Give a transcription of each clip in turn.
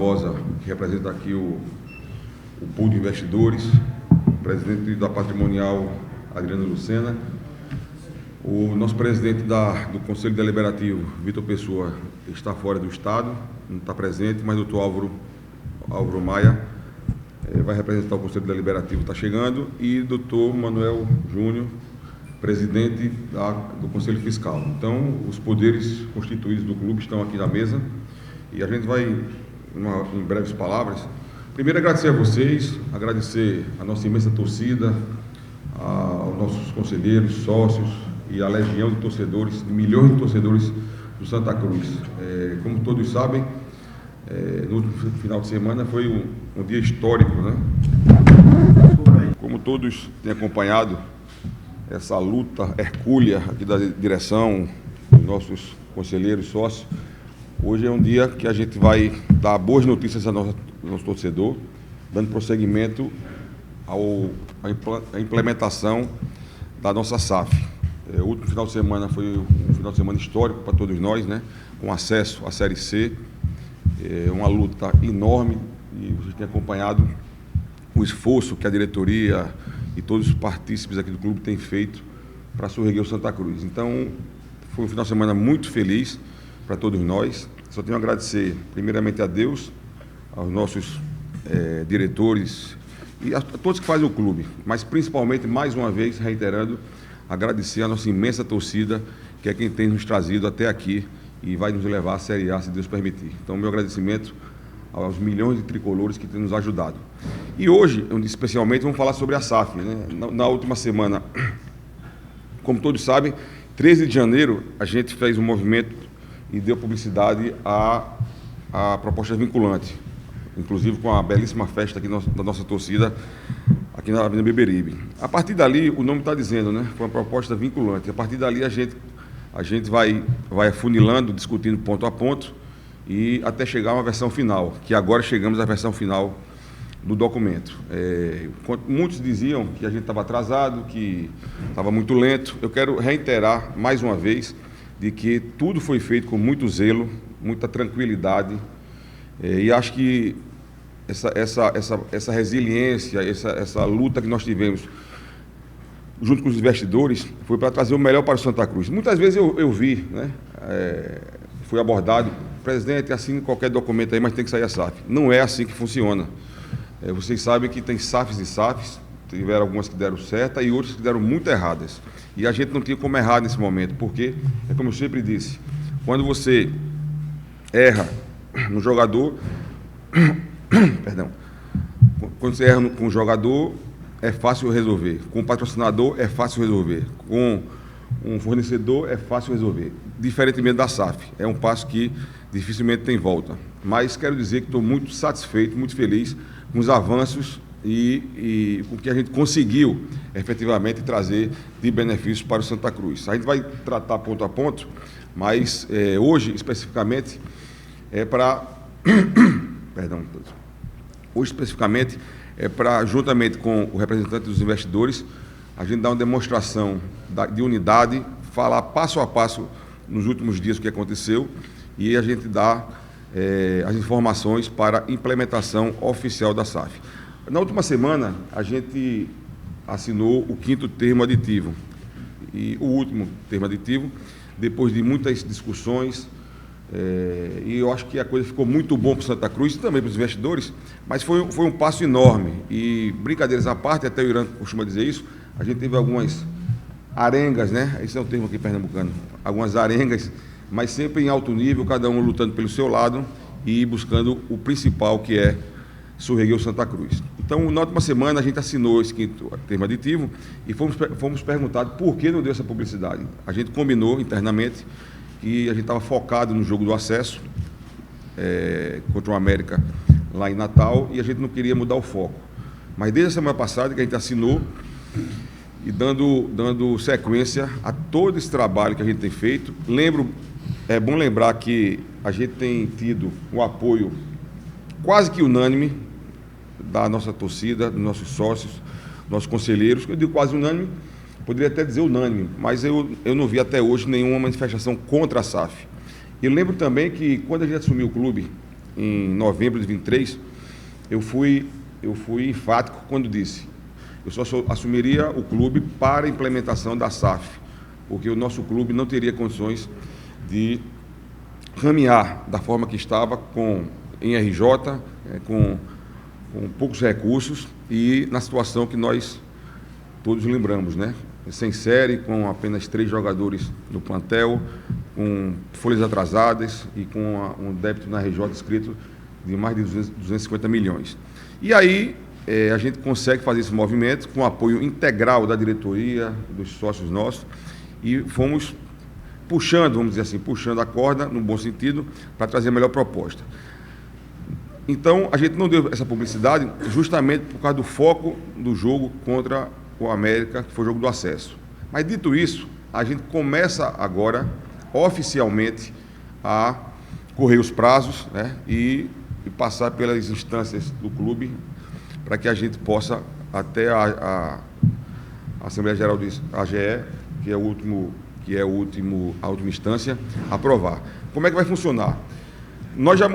Barbosa, que representa aqui o pool de investidores, o presidente da Patrimonial, Adriano Lucena, o nosso presidente do Conselho Deliberativo, Vitor Pessoa, está fora do estado, não está presente, mas o doutor Álvaro Maia vai representar o Conselho Deliberativo, está chegando, e o doutor Manuel Júnior, presidente do Conselho Fiscal. Então, os poderes constituídos do clube estão aqui na mesa e a gente vai, em breves palavras, primeiro agradecer a vocês, agradecer a nossa imensa torcida, aos nossos conselheiros, sócios e a legião de torcedores, de milhões de torcedores do Santa Cruz. Como todos sabem, no último final de semana foi um dia histórico, né? Como todos têm acompanhado essa luta hercúlea aqui da direção, dos nossos conselheiros, sócios, hoje é um dia que a gente vai dar boas notícias ao nosso torcedor, dando prosseguimento à implementação da nossa SAF. O último final de semana foi um final de semana histórico para todos nós, né? Com acesso à Série C, uma luta enorme, e vocês têm acompanhado o esforço que a diretoria e todos os partícipes aqui do clube têm feito para surreguer o Santa Cruz. Então, foi um final de semana muito feliz para todos nós. Só tenho a agradecer, primeiramente, a Deus, aos nossos diretores e a todos que fazem o clube, mas principalmente, mais uma vez, reiterando, agradecer a nossa imensa torcida, que é quem tem nos trazido até aqui e vai nos levar à Série A, se Deus permitir. Então, meu agradecimento aos milhões de tricolores que têm nos ajudado. E hoje, especialmente, vamos falar sobre a SAF, né? Na última semana, como todos sabem, 13 de janeiro, a gente fez um movimento e deu publicidade à proposta vinculante, inclusive com a belíssima festa aqui da nossa torcida, aqui na Avenida Beberibe. A partir dali, o nome está dizendo, né? Foi uma proposta vinculante. A partir dali, a gente vai afunilando, discutindo ponto a ponto, e até chegar a uma versão final, que agora chegamos à versão final do documento. Muitos diziam que a gente estava atrasado, que estava muito lento. Eu quero reiterar mais uma vez de que tudo foi feito com muito zelo, muita tranquilidade, e acho que essa resiliência, essa luta que nós tivemos junto com os investidores foi para trazer o melhor para o Santa Cruz. Muitas vezes eu vi, né, fui abordado: presidente, assine qualquer documento aí, mas tem que sair a SAF. Não é assim que funciona. Vocês sabem que tem SAFs e SAFs, tiveram algumas que deram certo e outras que deram muito erradas. E a gente não tinha como errar nesse momento, porque, como eu sempre disse, quando você erra no jogador, perdão, quando você erra com o jogador, é fácil resolver. Com o patrocinador, é fácil resolver. Com um fornecedor, é fácil resolver. Diferentemente da SAF, é um passo que dificilmente tem volta. Mas quero dizer que estou muito satisfeito, muito feliz com os avanços e com o que a gente conseguiu efetivamente trazer de benefícios para o Santa Cruz. A gente vai tratar ponto a ponto, mas hoje, especificamente, juntamente com o representante dos investidores, a gente dar uma demonstração de unidade, falar passo a passo nos últimos dias o que aconteceu e a gente dar as informações para a implementação oficial da SAF. Na última semana, a gente assinou o 5º termo aditivo e o último termo aditivo, depois de muitas discussões, e eu acho que a coisa ficou muito bom para o Santa Cruz e também para os investidores, mas foi um passo enorme. E, brincadeiras à parte, até o Irã costuma dizer isso, a gente teve algumas arengas, né? Esse é o termo aqui pernambucano, algumas arengas, mas sempre em alto nível, cada um lutando pelo seu lado e buscando o principal, que é surreguer o Santa Cruz. Então, na última semana, a gente assinou esse 5º termo aditivo e fomos perguntados por que não deu essa publicidade. A gente combinou internamente que a gente estava focado no jogo do acesso contra o América lá em Natal e a gente não queria mudar o foco. Mas desde a semana passada que a gente assinou e dando sequência a todo esse trabalho que a gente tem feito, é bom lembrar que a gente tem tido um apoio quase que unânime da nossa torcida, dos nossos sócios, nossos conselheiros. Eu digo quase unânime, poderia até dizer unânime, mas eu não vi até hoje nenhuma manifestação contra a SAF. E lembro também que quando a gente assumiu o clube, em novembro de 23, eu fui enfático quando disse: eu só assumiria o clube para a implementação da SAF, porque o nosso clube não teria condições de caminhar da forma que estava em RJ, com poucos recursos e na situação que nós todos lembramos, né? Sem série, com apenas 3 jogadores no plantel, com folhas atrasadas e com um débito na RJ escrito de mais de 250 milhões. E aí a gente consegue fazer esse movimento com o apoio integral da diretoria, dos sócios nossos, e fomos puxando, vamos dizer assim, puxando a corda, no bom sentido, para trazer a melhor proposta. Então, a gente não deu essa publicidade justamente por causa do foco do jogo contra o América, que foi o jogo do acesso. Mas, dito isso, a gente começa agora, oficialmente, a correr os prazos, né, e passar pelas instâncias do clube para que a gente possa, até a Assembleia Geral do AGE, que é a última instância, aprovar. Como é que vai funcionar?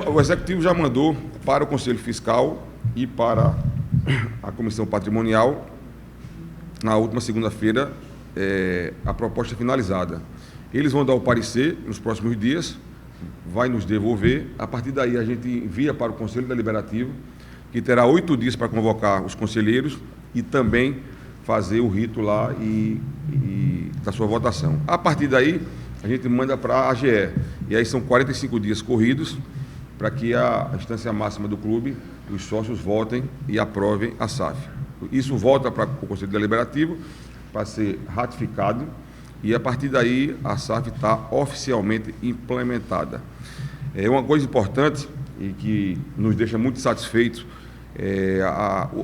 O Executivo já mandou para o Conselho Fiscal e para a Comissão Patrimonial, na última segunda-feira, a proposta finalizada. Eles vão dar o parecer nos próximos dias, vai nos devolver, a partir daí a gente envia para o Conselho Deliberativo, que terá 8 dias para convocar os conselheiros e também fazer o rito lá e da sua votação. A partir daí, a gente manda para a AGE, e aí são 45 dias corridos para que a instância máxima do clube, os sócios votem e aprovem a SAF. Isso volta para o Conselho Deliberativo para ser ratificado e a partir daí a SAF está oficialmente implementada. É uma coisa importante e que nos deixa muito satisfeitos,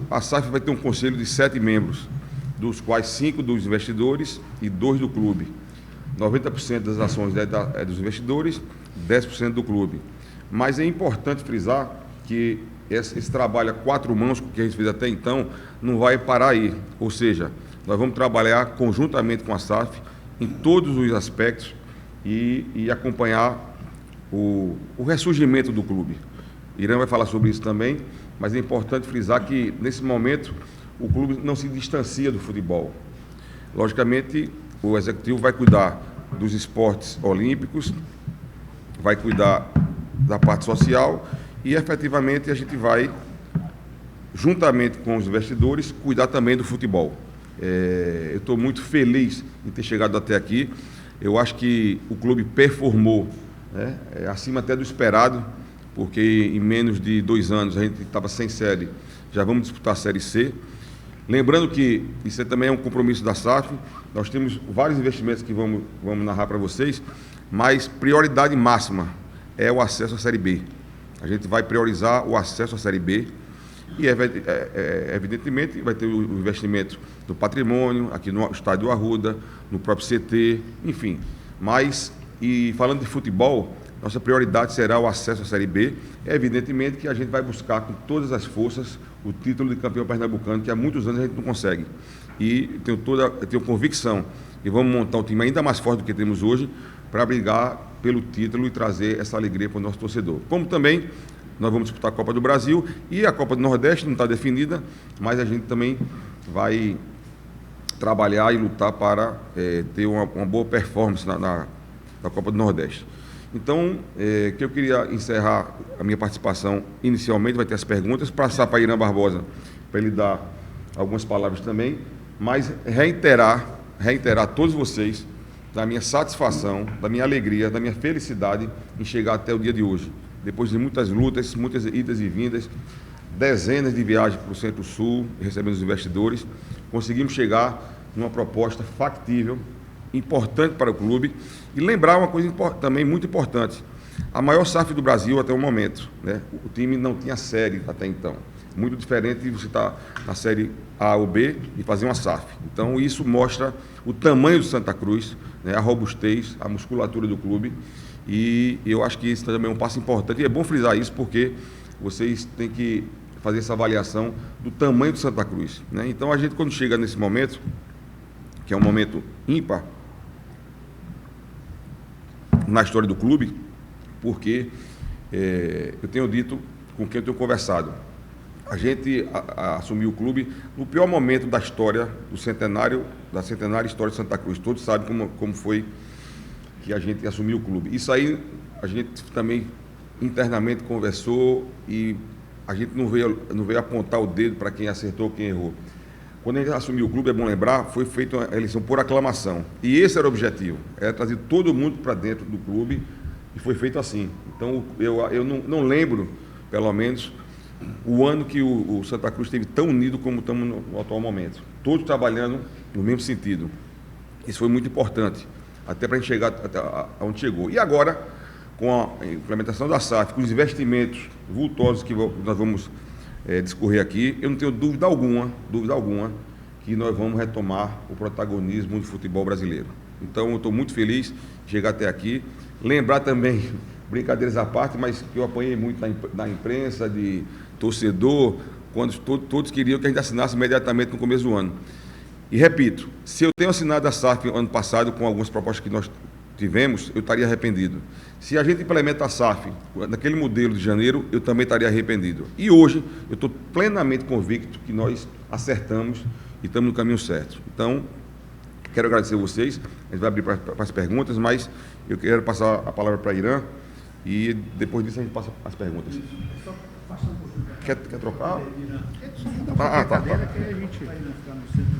a SAF vai ter um conselho de 7 membros, dos quais 5 dos investidores e 2 do clube. 90% das ações é dos investidores, 10% do clube. Mas é importante frisar que esse trabalho a 4 mãos que a gente fez até então não vai parar aí. Ou seja, nós vamos trabalhar conjuntamente com a SAF em todos os aspectos e acompanhar o ressurgimento do clube. Irã vai falar sobre isso também, mas é importante frisar que, nesse momento, o clube não se distancia do futebol. Logicamente, o Executivo vai cuidar dos esportes olímpicos, vai cuidar da parte social e, efetivamente, a gente vai, juntamente com os investidores, cuidar também do futebol. Eu estou muito feliz em ter chegado até aqui. Eu acho que o clube performou, né, acima até do esperado, porque em menos de 2 anos a gente estava sem série, já vamos disputar a Série C. Lembrando que isso também é um compromisso da SAF, nós temos vários investimentos que vamos narrar para vocês, mas prioridade máxima é o acesso à Série B. A gente vai priorizar o acesso à Série B e, evidentemente, vai ter o investimento do patrimônio, aqui no Estádio do Arruda, no próprio CT, enfim. Mas, e falando de futebol, nossa prioridade será o acesso à Série B. Evidentemente que a gente vai buscar com todas as forças o título de campeão pernambucano, que há muitos anos a gente não consegue. E tenho convicção que vamos montar um time ainda mais forte do que temos hoje para brigar pelo título e trazer essa alegria para o nosso torcedor. Como também nós vamos disputar a Copa do Brasil e a Copa do Nordeste não está definida, mas a gente também vai trabalhar e lutar para ter uma boa performance na Copa do Nordeste. Então, que eu queria encerrar a minha participação inicialmente, vai ter as perguntas, passar para Irã Barbosa, para ele dar algumas palavras também, mas reiterar a todos vocês da minha satisfação, da minha alegria, da minha felicidade em chegar até o dia de hoje. Depois de muitas lutas, muitas idas e vindas, dezenas de viagens para o Centro-Sul, recebendo os investidores, conseguimos chegar numa proposta factível, importante para o clube, e lembrar uma coisa também muito importante: a maior SAF do Brasil até o momento, né? O time não tinha série até então, muito diferente de você estar na série A ou B e fazer uma SAF. Então isso mostra o tamanho do Santa Cruz, né? A robustez, a musculatura do clube, e eu acho que isso também é um passo importante, e é bom frisar isso porque vocês têm que fazer essa avaliação do tamanho do Santa Cruz, né? Então a gente, quando chega nesse momento, que é um momento ímpar na história do clube, porque eu tenho dito com quem eu tenho conversado, a gente assumiu o clube no pior momento da história do centenário, da centenária história de Santa Cruz. Todos sabem como foi que a gente assumiu o clube. Isso aí a gente também internamente conversou e a gente não veio apontar o dedo para quem acertou, quem errou. Quando a gente assumiu o clube, é bom lembrar, foi feita uma eleição por aclamação. E esse era o objetivo, era trazer todo mundo para dentro do clube, e foi feito assim. Então, eu não lembro, pelo menos, o ano que o Santa Cruz esteve tão unido como estamos no atual momento. Todos trabalhando no mesmo sentido. Isso foi muito importante, até para a gente chegar até onde chegou. E agora, com a implementação da SAF, com os investimentos vultosos que nós vamos discorrer aqui, eu não tenho dúvida alguma, que nós vamos retomar o protagonismo do futebol brasileiro. Então, eu estou muito feliz de chegar até aqui. Lembrar também, brincadeiras à parte, mas que eu apanhei muito na imprensa, de torcedor, quando todos queriam que a gente assinasse imediatamente no começo do ano. E repito, se eu tenho assinado a SAF ano passado com algumas propostas que nós tivemos, eu estaria arrependido. Se a gente implementa a SAF naquele modelo de janeiro, eu também estaria arrependido. E hoje, eu estou plenamente convicto que nós acertamos e estamos no caminho certo. Então, quero agradecer a vocês. A gente vai abrir para as perguntas, mas eu quero passar a palavra para a Irã e depois disso a gente passa as perguntas. Quer trocar? Tá. Que a gente vai ficar no centro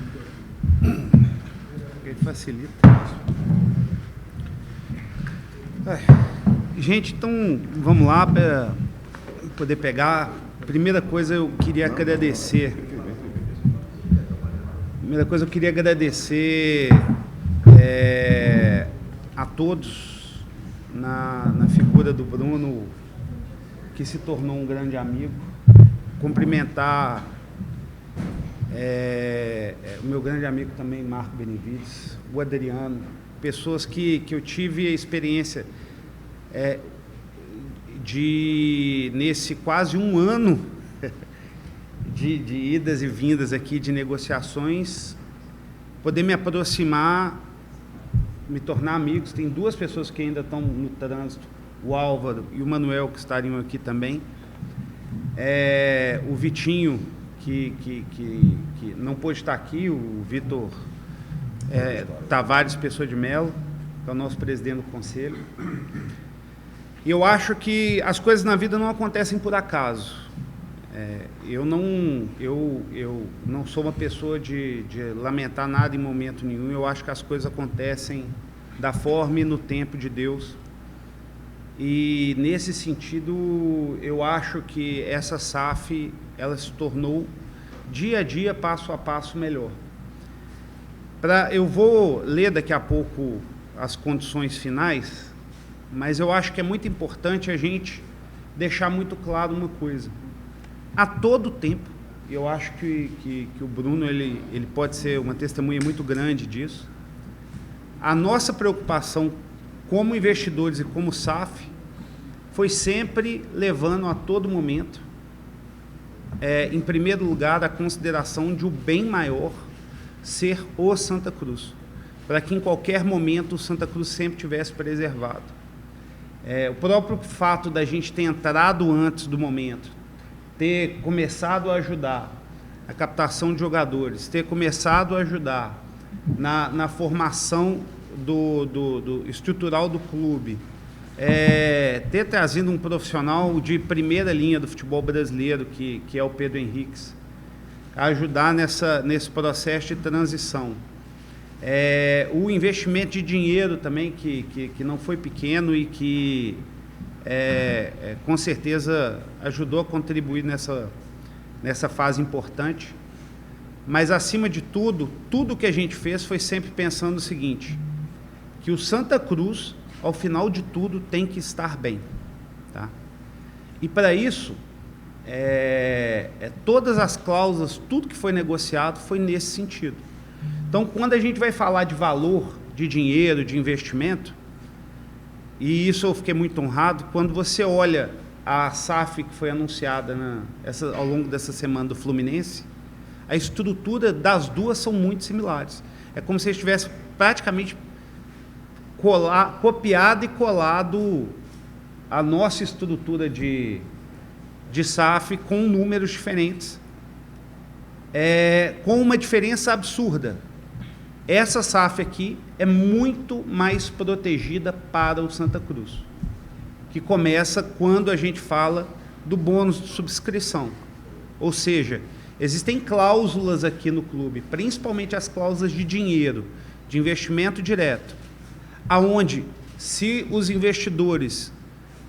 do... Ele facilita. Gente, então vamos lá para poder pegar. Primeira coisa eu queria agradecer. A todos na figura do Bruno, que se tornou um grande amigo. Cumprimentar o meu grande amigo também, Marco Benevides, o Adriano, pessoas que eu tive a experiência nesse quase um ano de idas e vindas aqui, de negociações, poder me aproximar, me tornar amigos. Tem duas pessoas que ainda estão no trânsito, o Álvaro e o Manuel, que estariam aqui também. O Vitinho, que não pôde estar aqui, o Vitor Tavares Pessoa de Melo, que é o nosso presidente do conselho. E eu acho que as coisas na vida não acontecem por acaso. Eu não sou uma pessoa de lamentar nada em momento nenhum. Eu acho que as coisas acontecem da forma e no tempo de Deus. E nesse sentido, eu acho que essa SAF, ela se tornou dia a dia, passo a passo, melhor. Eu vou ler daqui a pouco as condições finais, mas eu acho que é muito importante a gente deixar muito claro uma coisa. A todo tempo, eu acho que o Bruno ele pode ser uma testemunha muito grande disso, a nossa preocupação como investidores e como SAF foi sempre levando a todo momento, em primeiro lugar, a consideração de o bem maior ser o Santa Cruz, para que em qualquer momento o Santa Cruz sempre tivesse preservado. O próprio fato da gente ter entrado antes do momento, ter começado a ajudar a captação de jogadores, ter começado a ajudar na formação do estrutural do clube, ter trazido um profissional de primeira linha do futebol brasileiro, que é o Pedro Henriques, a ajudar nesse processo de transição. O investimento de dinheiro também, que não foi pequeno e que com certeza ajudou a contribuir nessa fase importante. Mas, acima de tudo, tudo que a gente fez foi sempre pensando o seguinte, que o Santa Cruz, ao final de tudo, tem que estar bem. Tá? E, para isso, todas as cláusulas, tudo que foi negociado foi nesse sentido. Então, quando a gente vai falar de valor, de dinheiro, de investimento, e isso eu fiquei muito honrado, quando você olha a SAF que foi anunciada ao longo dessa semana do Fluminense, a estrutura das duas são muito similares. É como se eles tivessem praticamente copiado e colado a nossa estrutura de SAF com números diferentes, com uma diferença absurda. Essa SAF aqui é muito mais protegida para o Santa Cruz, que começa quando a gente fala do bônus de subscrição. Ou seja, existem cláusulas aqui no clube, principalmente as cláusulas de dinheiro, de investimento direto, aonde, se os investidores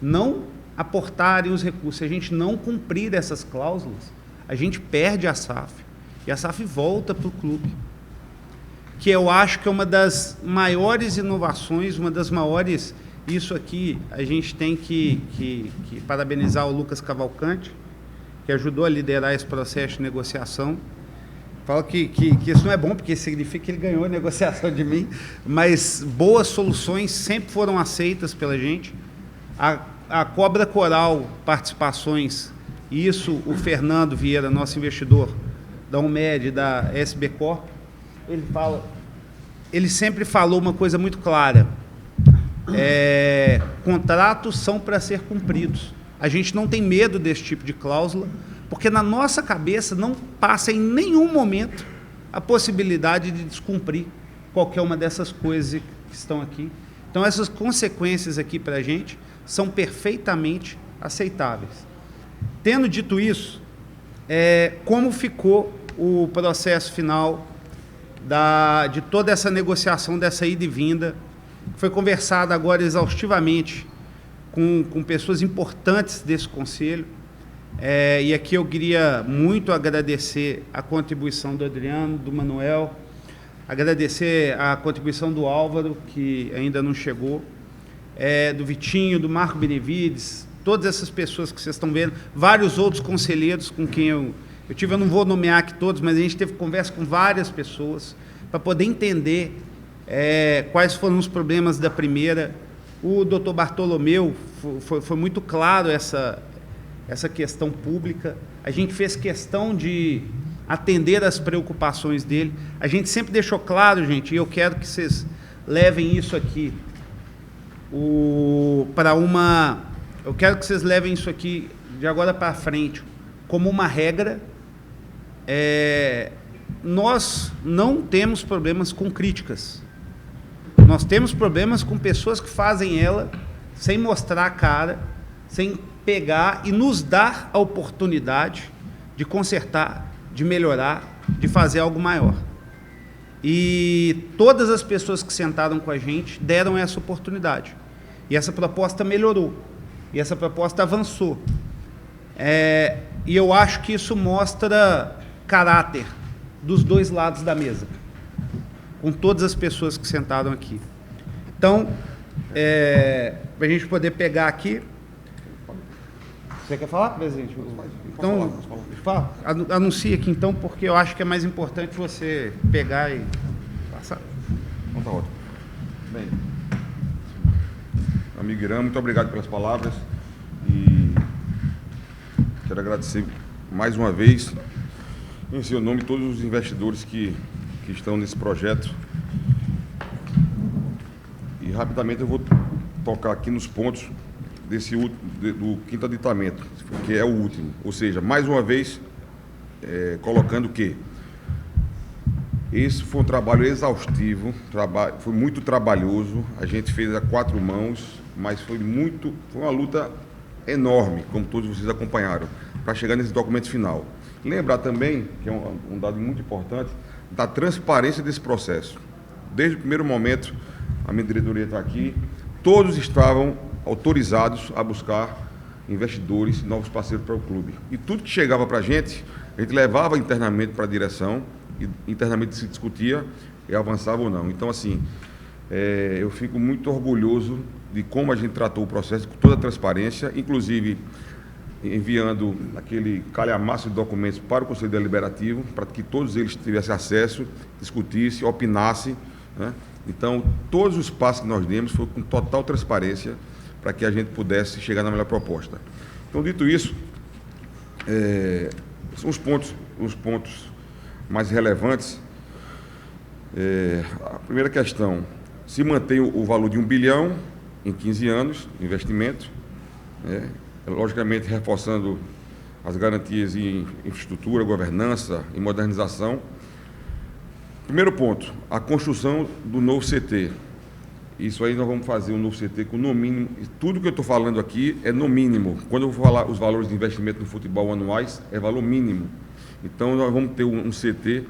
não aportarem os recursos, se a gente não cumprir essas cláusulas, a gente perde a SAF, e a SAF volta para o clube, que eu acho que é uma das maiores inovações, uma das maiores... Isso aqui, a gente tem que parabenizar o Lucas Cavalcante, que ajudou a liderar esse processo de negociação. Falo que isso não é bom, porque significa que ele ganhou a negociação de mim, mas boas soluções sempre foram aceitas pela gente. A Cobra Coral Participações, isso o Fernando Vieira, nosso investidor da UMED e da SB Corp, ele sempre falou uma coisa muito clara: contratos são para ser cumpridos. A gente não tem medo desse tipo de cláusula, porque na nossa cabeça não passa em nenhum momento a possibilidade de descumprir qualquer uma dessas coisas que estão aqui. Então, essas consequências aqui para a gente são perfeitamente aceitáveis. Tendo dito isso, como ficou o processo final de toda essa negociação, dessa ida e vinda? Foi conversado agora exaustivamente com pessoas importantes desse conselho, e aqui eu queria muito agradecer a contribuição do Adriano, do Manuel, agradecer a contribuição do Álvaro, que ainda não chegou, do Vitinho, do Marco Benevides, todas essas pessoas que vocês estão vendo, vários outros conselheiros com quem eu não vou nomear aqui todos, mas a gente teve conversa com várias pessoas para poder entender quais foram os problemas da primeira. O doutor Bartolomeu foi muito claro essa questão pública. A gente fez questão de atender as preocupações dele. A gente sempre deixou claro, gente, e eu quero que vocês levem isso aqui eu quero que vocês levem isso aqui de agora para frente como uma regra. Nós não temos problemas com críticas. Nós temos problemas com pessoas que fazem ela sem mostrar a cara, sem pegar e nos dar a oportunidade de consertar, de melhorar, de fazer algo maior. E todas as pessoas que sentaram com a gente deram essa oportunidade. E essa proposta melhorou. E essa proposta avançou. E eu acho que isso mostra caráter dos dois lados da mesa, com todas as pessoas que sentaram aqui. Então, para a gente poder pegar aqui... Você quer falar, presidente? Então, anuncia aqui, então, porque eu acho que é mais importante você pegar e passar. Então, tá ótimo. Bem, amigo Irã, muito obrigado pelas palavras e quero agradecer mais uma vez, em seu nome, todos os investidores que estão nesse projeto. E rapidamente eu vou tocar aqui nos pontos do quinto aditamento, que é o último. Ou seja, mais uma vez, colocando que esse foi um trabalho exaustivo, foi muito trabalhoso, a gente fez a 4 mãos, mas foi uma luta enorme, como todos vocês acompanharam, para chegar nesse documento final. Lembrar também, que é um dado muito importante, da transparência desse processo. Desde o primeiro momento, a minha diretoria está aqui, todos estavam autorizados a buscar investidores, novos parceiros para o clube. E tudo que chegava para a gente levava internamente para a direção, e internamente se discutia e avançava ou não. Então, assim, eu fico muito orgulhoso de como a gente tratou o processo com toda a transparência, inclusive enviando aquele calhamaço de documentos para o Conselho Deliberativo, para que todos eles tivessem acesso, discutissem, opinassem, né? Então, todos os passos que nós demos foi com total transparência para que a gente pudesse chegar na melhor proposta. Então, dito isso, são os pontos mais relevantes. A primeira questão, se mantém o valor de 1 bilhão em 15 anos de investimento, né? Logicamente reforçando as garantias em infraestrutura, governança e modernização. Primeiro ponto, a construção do novo CT. Isso aí nós vamos fazer um novo CT com no mínimo, tudo que eu estou falando aqui é no mínimo. Quando eu vou falar os valores de investimento no futebol anuais, é valor mínimo. Então nós vamos ter um CT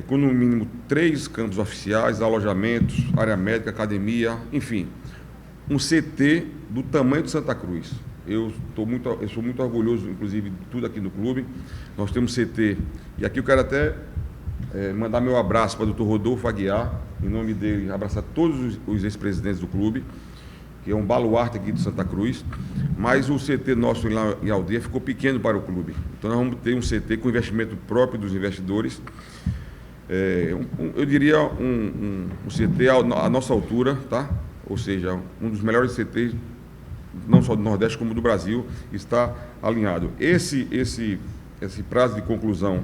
com no mínimo 3 campos oficiais, alojamentos, área médica, academia, enfim. Um CT do tamanho de Santa Cruz. Eu sou muito orgulhoso, inclusive, de tudo aqui no clube. Nós temos CT, e aqui eu quero até mandar meu abraço para o Dr. Rodolfo Aguiar, em nome dele, abraçar todos os ex-presidentes do clube, que é um baluarte aqui de Santa Cruz, mas o CT nosso lá em Aldeia ficou pequeno para o clube. Então nós vamos ter um CT com investimento próprio dos investidores, eu diria um CT à nossa altura, tá? Ou seja, um dos melhores CTs, não só do Nordeste como do Brasil, está alinhado. Esse prazo de conclusão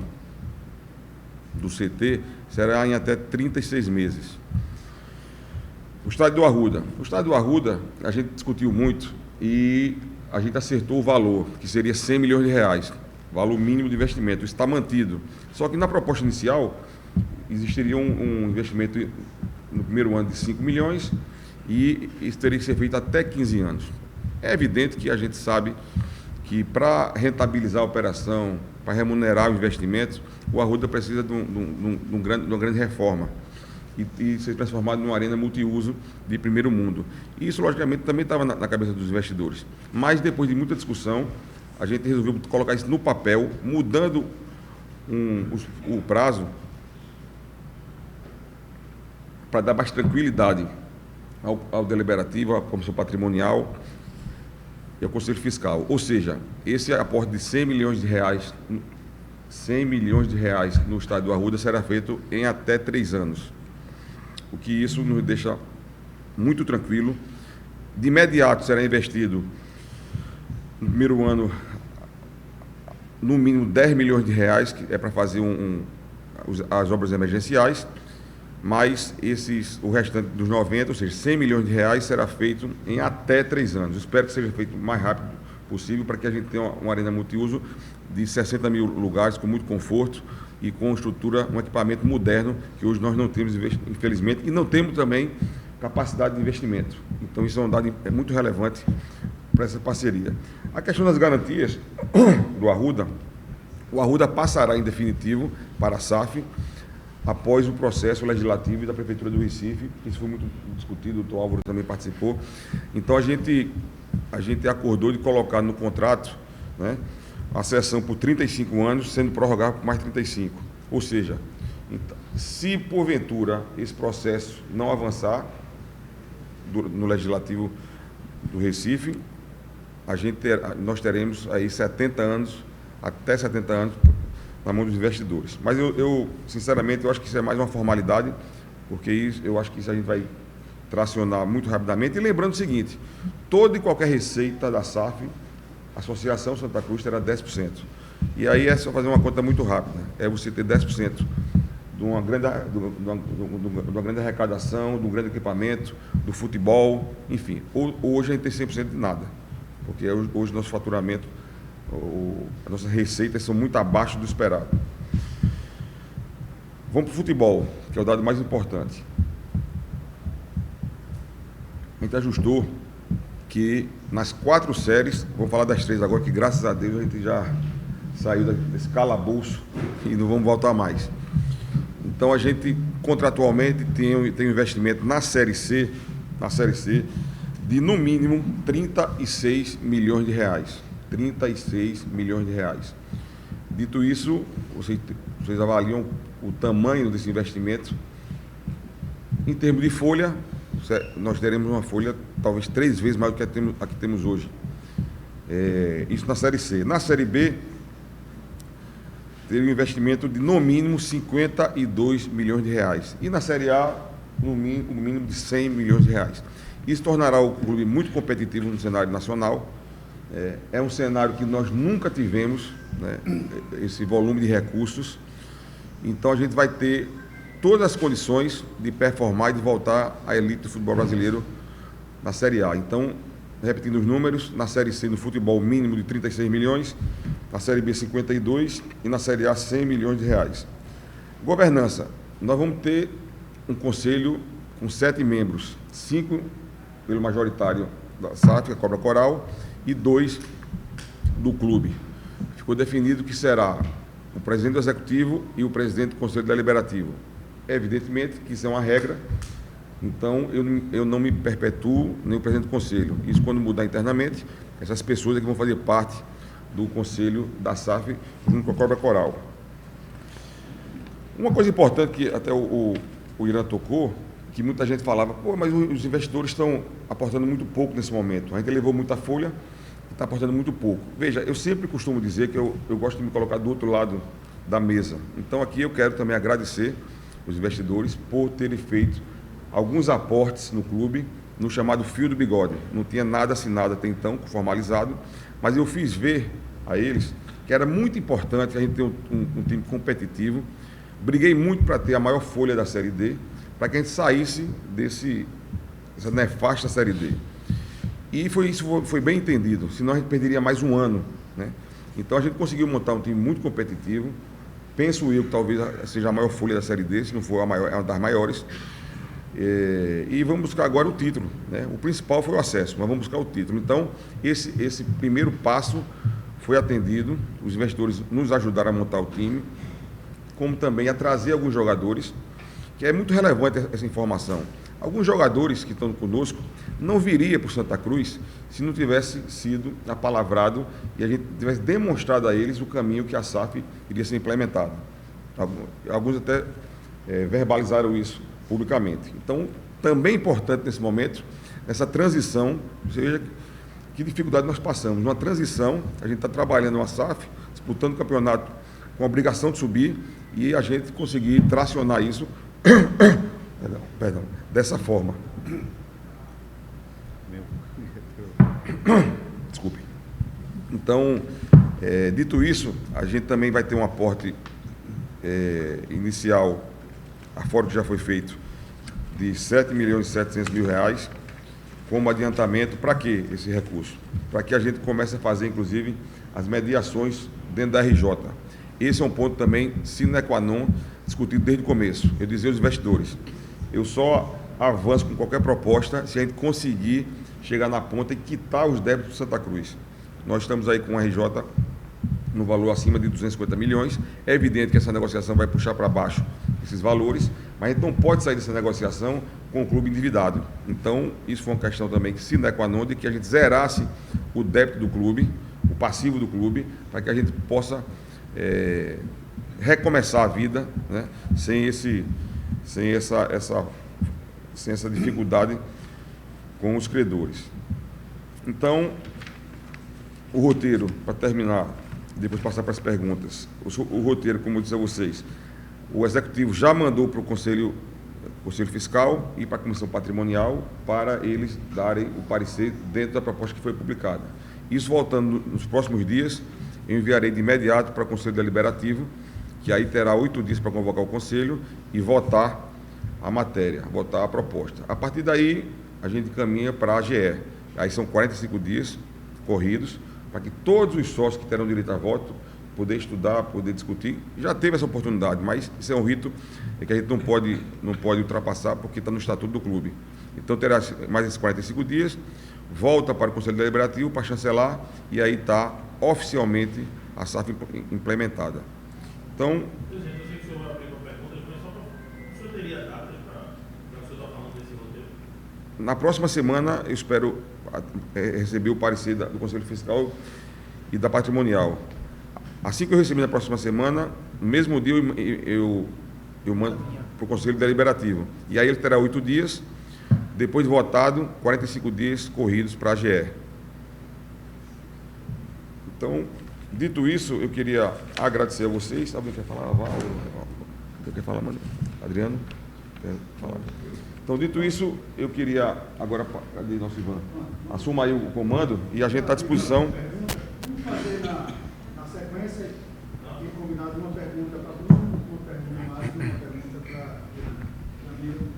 do CT será em até 36 meses. O estádio do Arruda. O estádio do Arruda, a gente discutiu muito e a gente acertou o valor, que seria 100 milhões de reais, valor mínimo de investimento. Isso está mantido. Só que na proposta inicial, existiria um investimento no primeiro ano de 5 milhões e isso teria que ser feito até 15 anos. É evidente que a gente sabe que para rentabilizar a operação, para remunerar o investimento, o Arruda precisa de uma grande reforma e ser transformado numa arena multiuso de primeiro mundo. E isso, logicamente, também estava na cabeça dos investidores. Mas, depois de muita discussão, a gente resolveu colocar isso no papel, mudando o prazo para dar mais tranquilidade ao deliberativo, à comissão patrimonial e ao Conselho Fiscal. Ou seja, esse aporte de 100 milhões de reais no estádio do Arruda será feito em até 3 anos. O que isso nos deixa muito tranquilo. De imediato será investido no primeiro ano no mínimo 10 milhões de reais, que é para fazer as obras emergenciais, mas o restante dos 90, ou seja, 100 milhões de reais, será feito em até 3 anos. Espero que seja feito o mais rápido possível para que a gente tenha uma arena multiuso de 60 mil lugares, com muito conforto e com estrutura, um equipamento moderno, que hoje nós não temos, infelizmente, e não temos também capacidade de investimento. Então, isso é um dado muito relevante para essa parceria. A questão das garantias do Arruda, o Arruda passará em definitivo para a SAF, após o processo legislativo da Prefeitura do Recife. Isso foi muito discutido, o doutor Álvaro também participou. Então, a gente acordou de colocar no contrato, né, a cessão por 35 anos, sendo prorrogada por mais 35. Ou seja, então, se porventura esse processo não avançar no legislativo do Recife, nós teremos aí 70 anos, até 70 anos, na mão dos investidores. Mas sinceramente, eu acho que isso é mais uma formalidade, porque eu acho que isso a gente vai tracionar muito rapidamente. E lembrando o seguinte, toda e qualquer receita da SAF, a Associação Santa Cruz terá 10%. E aí é só fazer uma conta muito rápida, é você ter 10% de uma grande arrecadação, de um grande equipamento, do futebol, enfim. Hoje a gente tem 100% de nada, porque hoje nosso faturamento, as nossas receitas são muito abaixo do esperado. Vamos para o futebol, que é o dado mais importante. A gente ajustou que nas 4 séries, vamos falar das 3 agora, que graças a Deus a gente já saiu desse calabouço e não vamos voltar mais. Então a gente contratualmente tem um investimento na Série C, de no mínimo 36 milhões de reais. 36 milhões de reais. Dito isso, vocês avaliam o tamanho desse investimento. Em termos de folha, nós teremos uma folha talvez 3 vezes mais do que a que temos hoje. Isso na Série C. Na Série B, teria um investimento de no mínimo 52 milhões de reais. E na Série A, no mínimo de 100 milhões de reais. Isso tornará o clube muito competitivo no cenário nacional. É um cenário que nós nunca tivemos, né, esse volume de recursos. Então a gente vai ter todas as condições de performar e de voltar à elite do futebol brasileiro na Série A. Então repetindo os números, na Série C no futebol mínimo de 36 milhões, na Série B 52 e na Série A 100 milhões de reais. Governança, nós vamos ter um conselho com 7 membros, 5 pelo majoritário da SAF, a Cobra Coral, e 2 do clube. Ficou definido que será o presidente do executivo e o presidente do conselho deliberativo. Evidentemente que isso é uma regra, então eu não me perpetuo nem o presidente do conselho. Isso, quando mudar internamente, essas pessoas é que vão fazer parte do conselho da SAF junto com a Cobra Coral. Uma coisa importante que até o Irã tocou, que muita gente falava, pô, mas os investidores estão aportando muito pouco nesse momento. A gente levou muita folha e está aportando muito pouco. Veja, eu sempre costumo dizer que eu gosto de me colocar do outro lado da mesa. Então aqui eu quero também agradecer os investidores por terem feito alguns aportes no clube, no chamado fio do bigode. Não tinha nada assinado até então, formalizado, mas eu fiz ver a eles que era muito importante a gente ter um time competitivo. Briguei muito para ter a maior folha da Série D, para que a gente saísse dessa nefasta Série D. E isso foi bem entendido, senão a gente perderia mais um ano, né? Então a gente conseguiu montar um time muito competitivo. Penso eu que talvez seja a maior folha da Série D, se não for a maior, é uma das maiores. E vamos buscar agora o título, né? O principal foi o acesso, mas vamos buscar o título. Então, esse primeiro passo foi atendido, os investidores nos ajudaram a montar o time, como também a trazer alguns jogadores, que é muito relevante essa informação. Alguns jogadores que estão conosco não viriam para o Santa Cruz se não tivesse sido apalavrado e a gente tivesse demonstrado a eles o caminho que a SAF iria ser implementada. Alguns até verbalizaram isso publicamente. Então, também é importante nesse momento, essa transição, você veja que dificuldade nós passamos. Numa transição, a gente está trabalhando uma SAF, disputando o campeonato com a obrigação de subir e a gente conseguir tracionar isso perdão, dessa forma. Desculpe. Então, dito isso, a gente também vai ter um aporte inicial, afora o que já foi feito, de 7 milhões e 700 mil reais, como adiantamento. Para quê esse recurso? Para que a gente comece a fazer, inclusive, as mediações dentro da RJ. Esse é um ponto também sine qua non, discutido desde o começo. Eu dizia aos investidores, eu só avanço com qualquer proposta se a gente conseguir chegar na ponta e quitar os débitos do Santa Cruz. Nós estamos aí com a RJ no valor acima de 250 milhões. É evidente que essa negociação vai puxar para baixo esses valores, mas a gente não pode sair dessa negociação com o clube endividado. Então, isso foi uma questão também que sine qua non, de que a gente zerasse o débito do clube, o passivo do clube, para que a gente possa recomeçar a vida, né, sem essa dificuldade com os credores. Então, o roteiro, para terminar, depois passar para as perguntas, o roteiro, como eu disse a vocês, o Executivo já mandou para o Conselho Fiscal e para a Comissão Patrimonial para eles darem o parecer dentro da proposta que foi publicada. Isso, voltando nos próximos dias, eu enviarei de imediato para o Conselho Deliberativo, que aí terá 8 dias para convocar o Conselho e votar a matéria, votar a proposta. A partir daí, a gente caminha para a AGE. Aí são 45 dias corridos, para que todos os sócios que terão direito a voto poder estudar, poder discutir. Já teve essa oportunidade, mas isso é um rito que a gente não pode ultrapassar, porque está no Estatuto do Clube. Então, terá mais esses 45 dias, volta para o Conselho Deliberativo para chancelar, e aí está oficialmente a SAF implementada. Então... Presidente, eu sei que o senhor vai abrir uma pergunta, mas só para... O senhor teria datas para o senhor estar falando desse roteiro? Na próxima semana, eu espero receber o parecer do Conselho Fiscal e da Patrimonial. Assim que eu receber na próxima semana, no mesmo dia eu mando para o Conselho Deliberativo. E aí ele terá 8 dias, depois de votado, 45 dias corridos para a AGE. Então, dito isso, eu queria agradecer a vocês. Alguém quer falar? Alguém quer falar, mano? Adriano? Quer falar? Então, dito isso, eu queria agora... Cadê nosso Ivan? Assuma aí o comando e a gente está à disposição. Vamos fazer na sequência, aqui combinado, uma pergunta para Bruno, uma pergunta mais, uma pergunta para Danilo.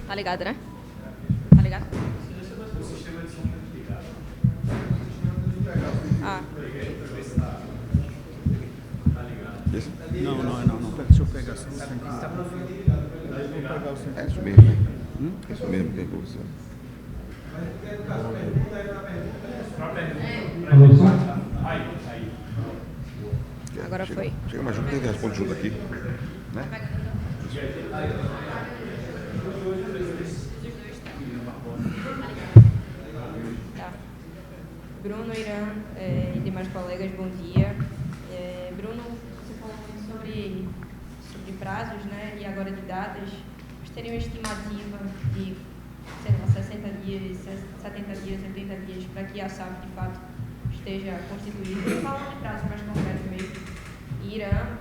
Tá ligado, né? Tá ligado? Esse? Não. Deixa eu pegar essa. Aí eu vou pegar o seu. É isso mesmo, né? É isso mesmo que é você. Agora foi. Chega mais junto, tem que responder junto aqui. Né? Tá. Bruno, Irã e demais colegas, bom dia. Bruno, você falou muito sobre prazos, né? E agora de datas. Vocês teriam uma estimativa de, sei lá, 60 dias, 70 dias, 80 dias, para que a SAF, de fato, esteja constituída? Eu falo de prazos mais concretos mesmo. Irã,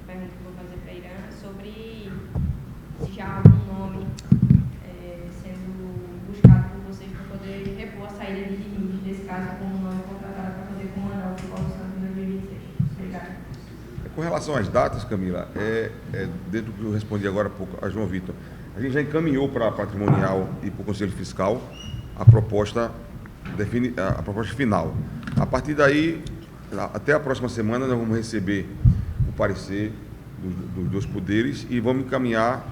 pergunta que eu vou fazer para Irã, sobre se já há algum nome sendo buscado por vocês para poder repor a saída de Diniz, nesse caso, com um nome contratado para poder comandar o futebol do Santos em 2026. Obrigada. Com relação às datas, Camila, dentro do que eu respondi agora há pouco a João Vitor, a gente já encaminhou para a Patrimonial e para o Conselho Fiscal a proposta final. A partir daí, até a próxima semana, nós vamos receber o parecer dos dois poderes e vamos encaminhar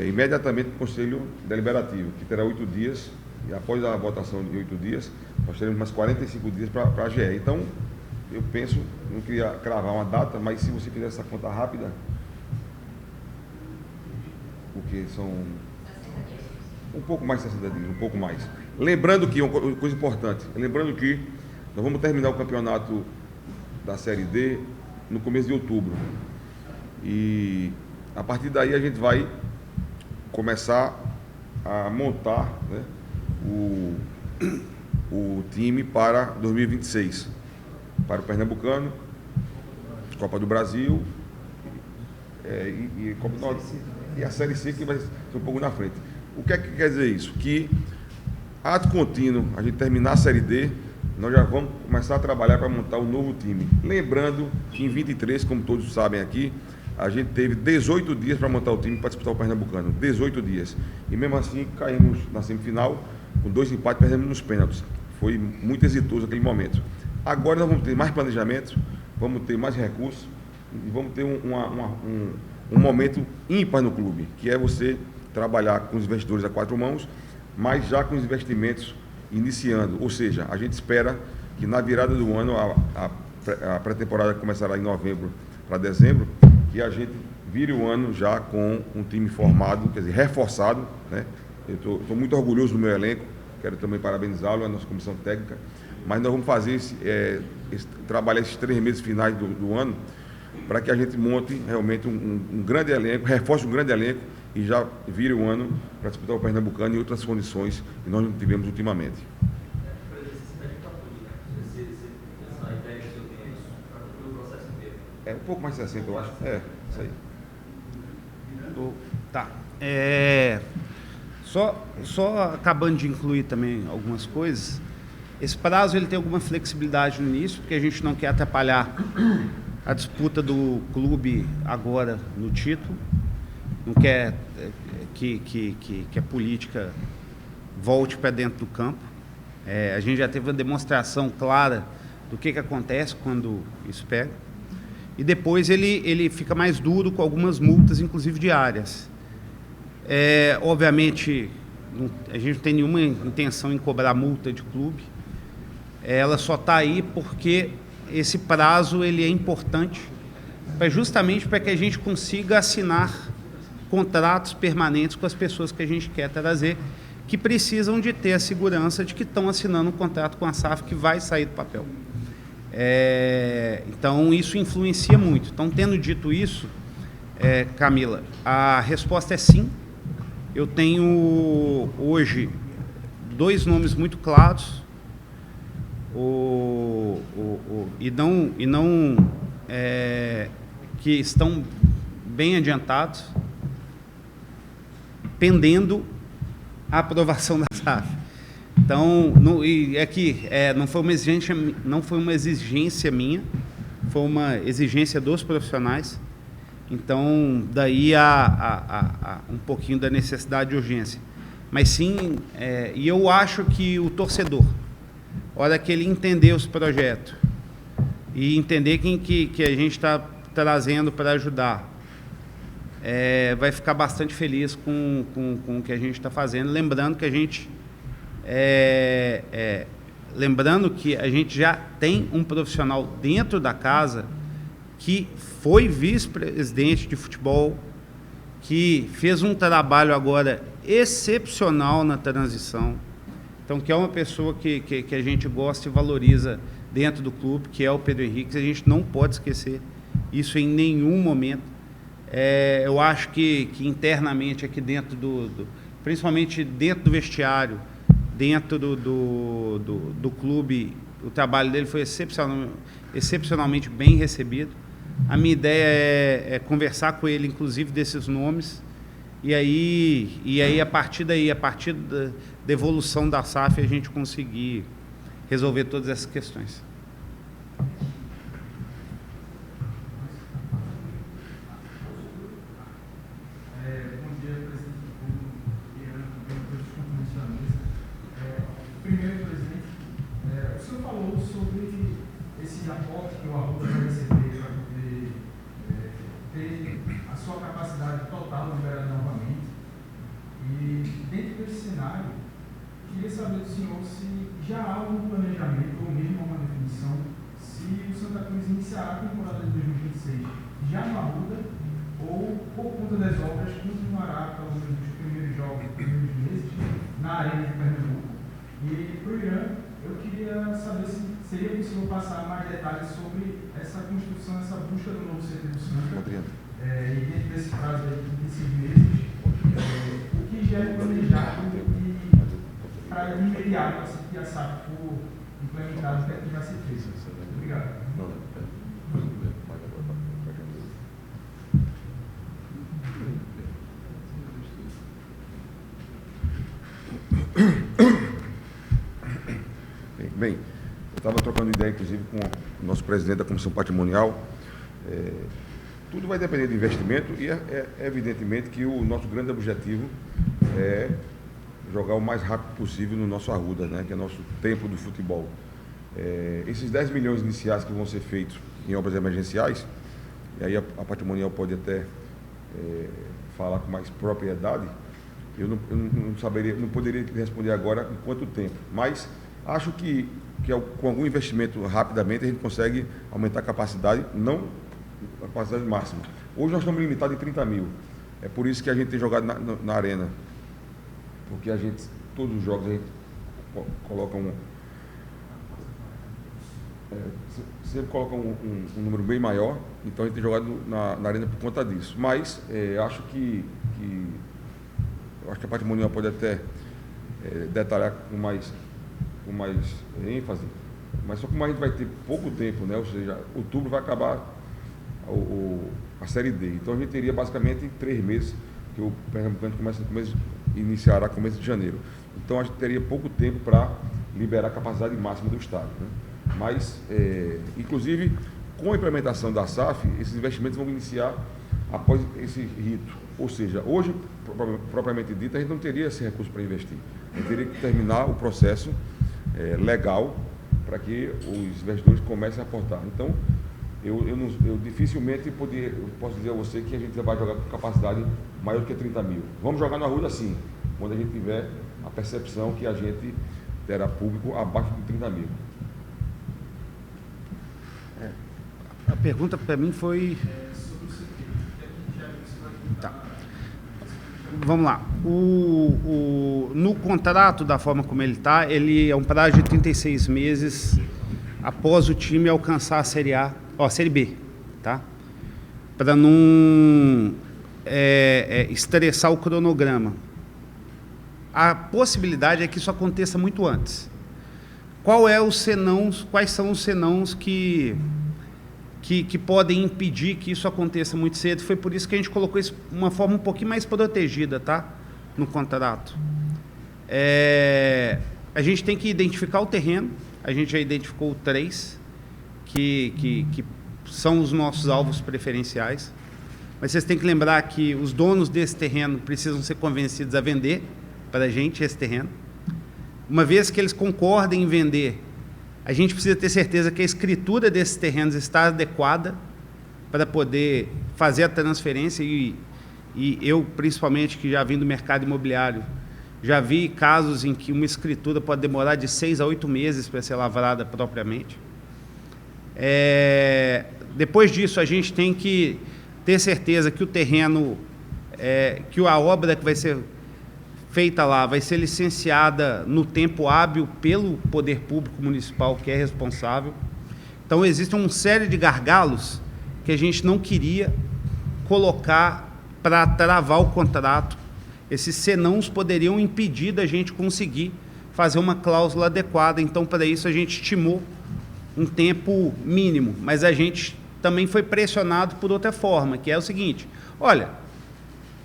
imediatamente para o Conselho Deliberativo, que terá 8 dias, e após a votação de 8 dias, nós teremos mais 45 dias para a GE. Então, eu penso, não queria cravar uma data, mas se você fizer essa conta rápida, porque são um pouco mais de 60 dias, um pouco mais. Lembrando que, uma coisa importante, lembrando que nós vamos terminar o campeonato da Série D no começo de outubro. E a partir daí a gente vai começar a montar, né, o time para 2026. Para o Pernambucano, Copa do Brasil e a Série C, que vai ser um pouco na frente. O que é que quer dizer isso? Que, ato contínuo, a gente terminar a Série D, nós já vamos começar a trabalhar para montar um novo time. Lembrando que em 23, como todos sabem aqui, a gente teve 18 dias para montar o time para disputar o Pernambucano. 18 dias. E mesmo assim caímos na semifinal, com 2 empates, perdemos nos pênaltis. Foi muito exitoso aquele momento. Agora nós vamos ter mais planejamento, vamos ter mais recursos e vamos ter um momento ímpar no clube, que é você trabalhar com os investidores a 4 mãos, mas já com os investimentos iniciando. Ou seja, a gente espera que na virada do ano, a pré-temporada começará em novembro para dezembro, que a gente vire o ano já com um time formado, quer dizer, reforçado, né? Eu estou muito orgulhoso do meu elenco, quero também parabenizá-lo, a nossa comissão técnica, mas nós vamos fazer trabalhar esses 3 meses finais do ano para que a gente monte realmente um grande elenco, reforce um grande elenco e já vire o ano para disputar o Pernambucano em outras condições que nós não tivemos ultimamente. É um pouco mais de 60, eu acho. Isso aí. Tá. Só acabando de incluir também algumas coisas, esse prazo ele tem alguma flexibilidade no início, porque a gente não quer atrapalhar a disputa do clube agora no título, não quer que a política volte para dentro do campo. A gente já teve uma demonstração clara do que acontece quando isso pega. E depois ele fica mais duro com algumas multas, inclusive diárias. Obviamente, a gente não tem nenhuma intenção em cobrar multa de clube. Ela só está aí porque esse prazo ele é importante justamente para que a gente consiga assinar contratos permanentes com as pessoas que a gente quer trazer, que precisam de ter a segurança de que estão assinando um contrato com a SAF que vai sair do papel. Então, isso influencia muito. Então, tendo dito isso, Camila, a resposta é sim. Eu tenho hoje 2 nomes muito claros que estão bem adiantados, pendendo a aprovação da SAF. Então, não foi uma exigência minha, foi uma exigência dos profissionais. Então, daí há um pouquinho da necessidade de urgência. Mas sim, e eu acho que o torcedor, a hora que ele entender os projetos e entender quem que a gente está trazendo para ajudar. Vai ficar bastante feliz com o que a gente está fazendo, lembrando que a gente já tem um profissional dentro da casa que foi vice-presidente de futebol, que fez um trabalho agora excepcional na transição, então que é uma pessoa que a gente gosta e valoriza dentro do clube, que é o Pedro Henrique. A gente não pode esquecer isso em nenhum momento. Eu acho que internamente aqui dentro principalmente dentro do vestiário, dentro do clube, o trabalho dele foi excepcionalmente bem recebido. A minha ideia é conversar com ele, inclusive, desses nomes, e aí a partir da evolução da SAF, a gente conseguir resolver todas essas questões. Bom dia, presidente do clube, todos os compromissos. Primeiro, presidente, o senhor falou sobre esse aporte que o Arruda vai receber para poder ter a sua capacidade total liberada novamente. E dentro desse cenário, queria saber do senhor se já há algum planejamento ou mesmo uma definição se o Santa Cruz iniciará a temporada de 2026 já no Arruda ou, por conta das obras, continuará pelo menos os primeiros jogos, os primeiros meses, na Arena de Pernambuco. E para o Irã, eu queria saber se seria possível passar mais detalhes sobre essa construção, essa busca do novo CT do Santa. E dentro desse prazo aí de 26 meses, o que já é planejado para imediato, assim que a SAF for implementada, o que é que vai ser feito? Obrigado. Bem, eu estava trocando ideia, inclusive, com o nosso presidente da Comissão Patrimonial. Tudo vai depender de investimento e evidentemente que o nosso grande objetivo é jogar o mais rápido possível no nosso Arruda, né, que é o nosso templo do futebol. Esses 10 milhões iniciais que vão ser feitos em obras emergenciais, e aí a Patrimonial pode até falar com mais propriedade, eu não poderia responder agora em quanto tempo, mas acho que com algum investimento rapidamente a gente consegue aumentar a capacidade, não a capacidade máxima. Hoje nós estamos limitados em 30 mil. É por isso que a gente tem jogado na arena. Porque todos os jogos a gente coloca sempre coloca um número bem maior, então a gente tem jogado na arena por conta disso. Mas acho que a Patrimonial pode até detalhar com mais ênfase, mas só como a gente vai ter pouco tempo, né? Ou seja, outubro vai acabar a Série D, então a gente teria basicamente 3 meses, que o Pernambucano iniciará começo de janeiro, então a gente teria pouco tempo para liberar a capacidade máxima do estádio, né? Mas, inclusive, com a implementação da SAF, esses investimentos vão iniciar após esse rito, ou seja, hoje, propriamente dito, a gente não teria esse recurso para investir, a gente teria que terminar o processo legal para que os investidores comecem a aportar. Então, eu dificilmente posso dizer a você que a gente vai jogar com capacidade maior do que 30 mil. Vamos jogar na Arruda sim, quando a gente tiver a percepção que a gente terá público abaixo de 30 mil. A pergunta para mim foi... Tá. Vamos lá. No contrato, da forma como ele está, ele é um prazo de 36 meses após o time alcançar a Série A, Série B, tá? Para não estressar o cronograma. A possibilidade é que isso aconteça muito antes. Quais são os senãos que podem impedir que isso aconteça muito cedo? Foi por isso que a gente colocou isso de uma forma um pouquinho mais protegida, tá? No contrato. A gente tem que identificar o terreno, a gente já identificou 3, que são os nossos alvos preferenciais, mas vocês têm que lembrar que os donos desse terreno precisam ser convencidos a vender para a gente esse terreno. Uma vez que eles concordem em vender, A gente precisa ter certeza que a escritura desses terrenos está adequada para poder fazer a transferência e eu, principalmente, que já vim do mercado imobiliário, já vi casos em que uma escritura pode demorar de 6 a 8 meses para ser lavrada propriamente. Depois disso, a gente tem que ter certeza que o terreno, que a obra que vai ser feita lá vai ser licenciada no tempo hábil pelo poder público municipal, que é responsável. Então, existe uma série de gargalos que a gente não queria colocar para travar o contrato. Esses senãos poderiam impedir da gente conseguir fazer uma cláusula adequada. Então, para isso, a gente estimou um tempo mínimo, mas a gente também foi pressionado por outra forma, que é o seguinte: olha,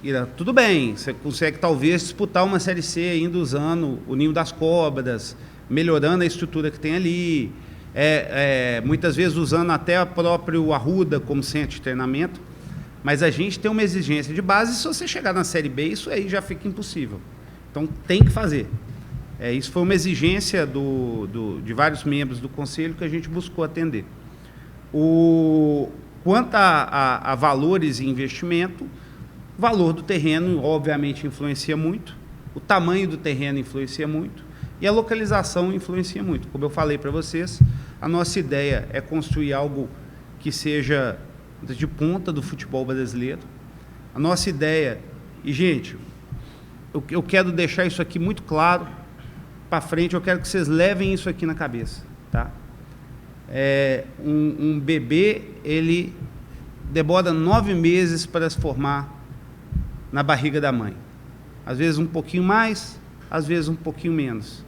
Ira, tudo bem, você consegue talvez disputar uma Série C ainda usando o Ninho das Cobras, melhorando a estrutura que tem ali, muitas vezes usando até o próprio Arruda como centro de treinamento, mas a gente tem uma exigência de base, e se você chegar na Série B, isso aí já fica impossível. Então, tem que fazer. Isso foi uma exigência de vários membros do Conselho que a gente buscou atender. Quanto a valores e investimento, o valor do terreno, obviamente, influencia muito, o tamanho do terreno influencia muito e a localização influencia muito. Como eu falei para vocês, a nossa ideia é construir algo que seja de ponta do futebol brasileiro. A nossa ideia, e, gente, eu quero deixar isso aqui muito claro para frente, eu quero que vocês levem isso aqui na cabeça, tá? Um bebê, ele demora 9 meses para se formar na barriga da mãe. Às vezes um pouquinho mais, às vezes um pouquinho menos.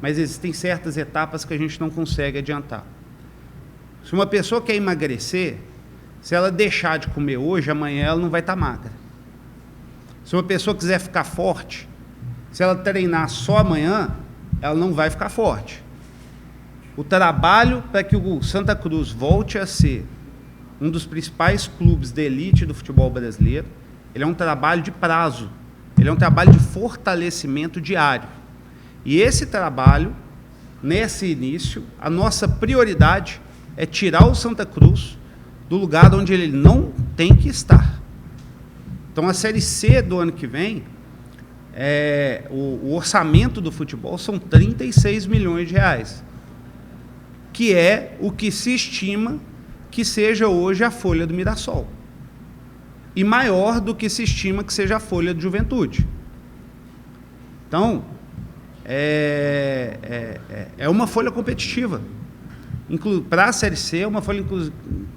Mas existem certas etapas que a gente não consegue adiantar. Se uma pessoa quer emagrecer, se ela deixar de comer hoje, amanhã ela não vai estar magra. Se uma pessoa quiser ficar forte, se ela treinar só amanhã, ela não vai ficar forte. O trabalho para que o Santa Cruz volte a ser um dos principais clubes de elite do futebol brasileiro, ele é um trabalho de prazo, ele é um trabalho de fortalecimento diário. E esse trabalho, nesse início, a nossa prioridade é tirar o Santa Cruz do lugar onde ele não tem que estar. Então, a Série C do ano que vem, o orçamento do futebol são 36 milhões de reais, que é o que se estima que seja hoje a folha do Mirassol, e maior do que se estima que seja a folha do Juventude. Então, é uma folha competitiva. Para a Série C, é uma folha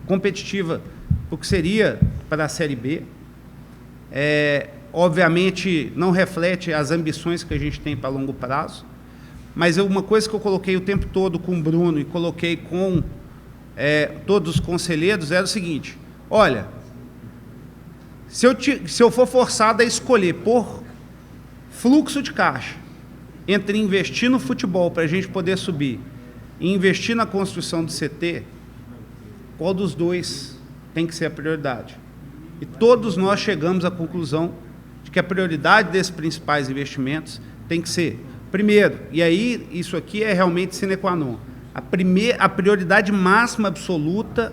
competitiva, o que seria para a Série B. Obviamente, não reflete as ambições que a gente tem para longo prazo, mas uma coisa que eu coloquei o tempo todo com o Bruno e coloquei com todos os conselheiros era o seguinte: olha, se eu for forçado a escolher por fluxo de caixa entre investir no futebol para a gente poder subir e investir na construção do CT, qual dos dois tem que ser a prioridade? E todos nós chegamos à conclusão de que a prioridade desses principais investimentos tem que ser, primeiro, e aí isso aqui é realmente sine qua non, a prioridade máxima absoluta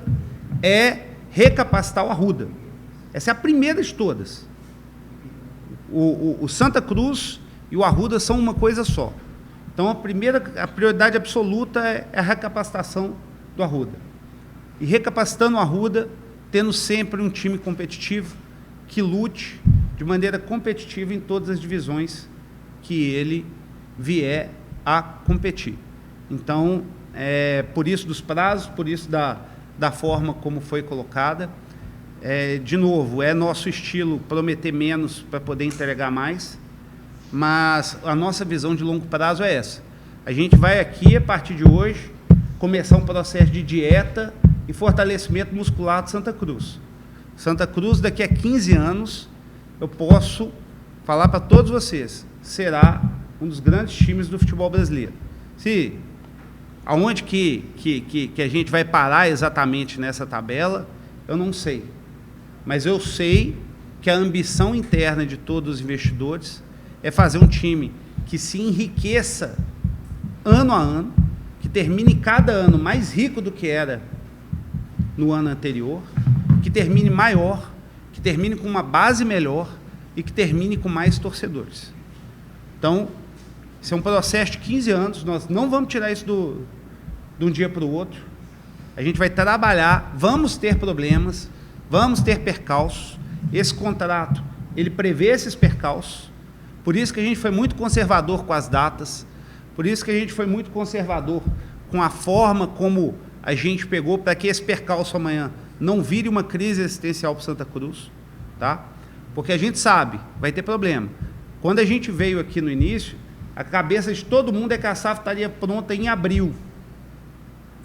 é recapacitar o Arruda. Essa é a primeira de todas. O Santa Cruz e o Arruda são uma coisa só. Então, a prioridade absoluta é a recapacitação do Arruda. E recapacitando o Arruda, tendo sempre um time competitivo, que lute de maneira competitiva em todas as divisões que ele vier a competir. Então, por isso dos prazos, por isso da forma como foi colocada. De novo, é nosso estilo prometer menos para poder entregar mais, mas a nossa visão de longo prazo é essa. A gente vai aqui, a partir de hoje, começar um processo de dieta e fortalecimento muscular de Santa Cruz. Santa Cruz, daqui a 15 anos, eu posso falar para todos vocês, será um dos grandes times do futebol brasileiro. Aonde que a gente vai parar exatamente nessa tabela, eu não sei. Mas eu sei que a ambição interna de todos os investidores é fazer um time que se enriqueça ano a ano, que termine cada ano mais rico do que era no ano anterior, que termine maior, que termine com uma base melhor e que termine com mais torcedores. Então, isso é um processo de 15 anos, nós não vamos tirar isso de um dia para o outro. A gente vai trabalhar, vamos ter problemas, vamos ter percalços. Esse contrato, ele prevê esses percalços, por isso que a gente foi muito conservador com as datas, por isso que a gente foi muito conservador com a forma como a gente pegou para que esse percalço amanhã não vire uma crise existencial para Santa Cruz, tá? Porque a gente sabe, vai ter problema. Quando a gente veio aqui no início, a cabeça de todo mundo é que a SAF estaria pronta em abril.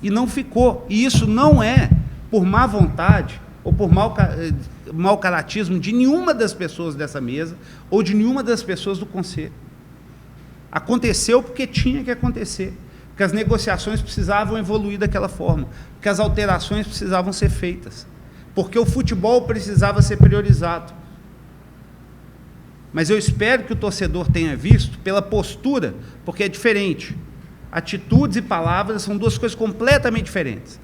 E não ficou. E isso não é por má vontade ou por mau caratismo de nenhuma das pessoas dessa mesa ou de nenhuma das pessoas do Conselho. Aconteceu porque tinha que acontecer. Porque as negociações precisavam evoluir daquela forma. Porque as alterações precisavam ser feitas. Porque o futebol precisava ser priorizado. Mas eu espero que o torcedor tenha visto pela postura, porque é diferente. Atitudes e palavras são duas coisas completamente diferentes.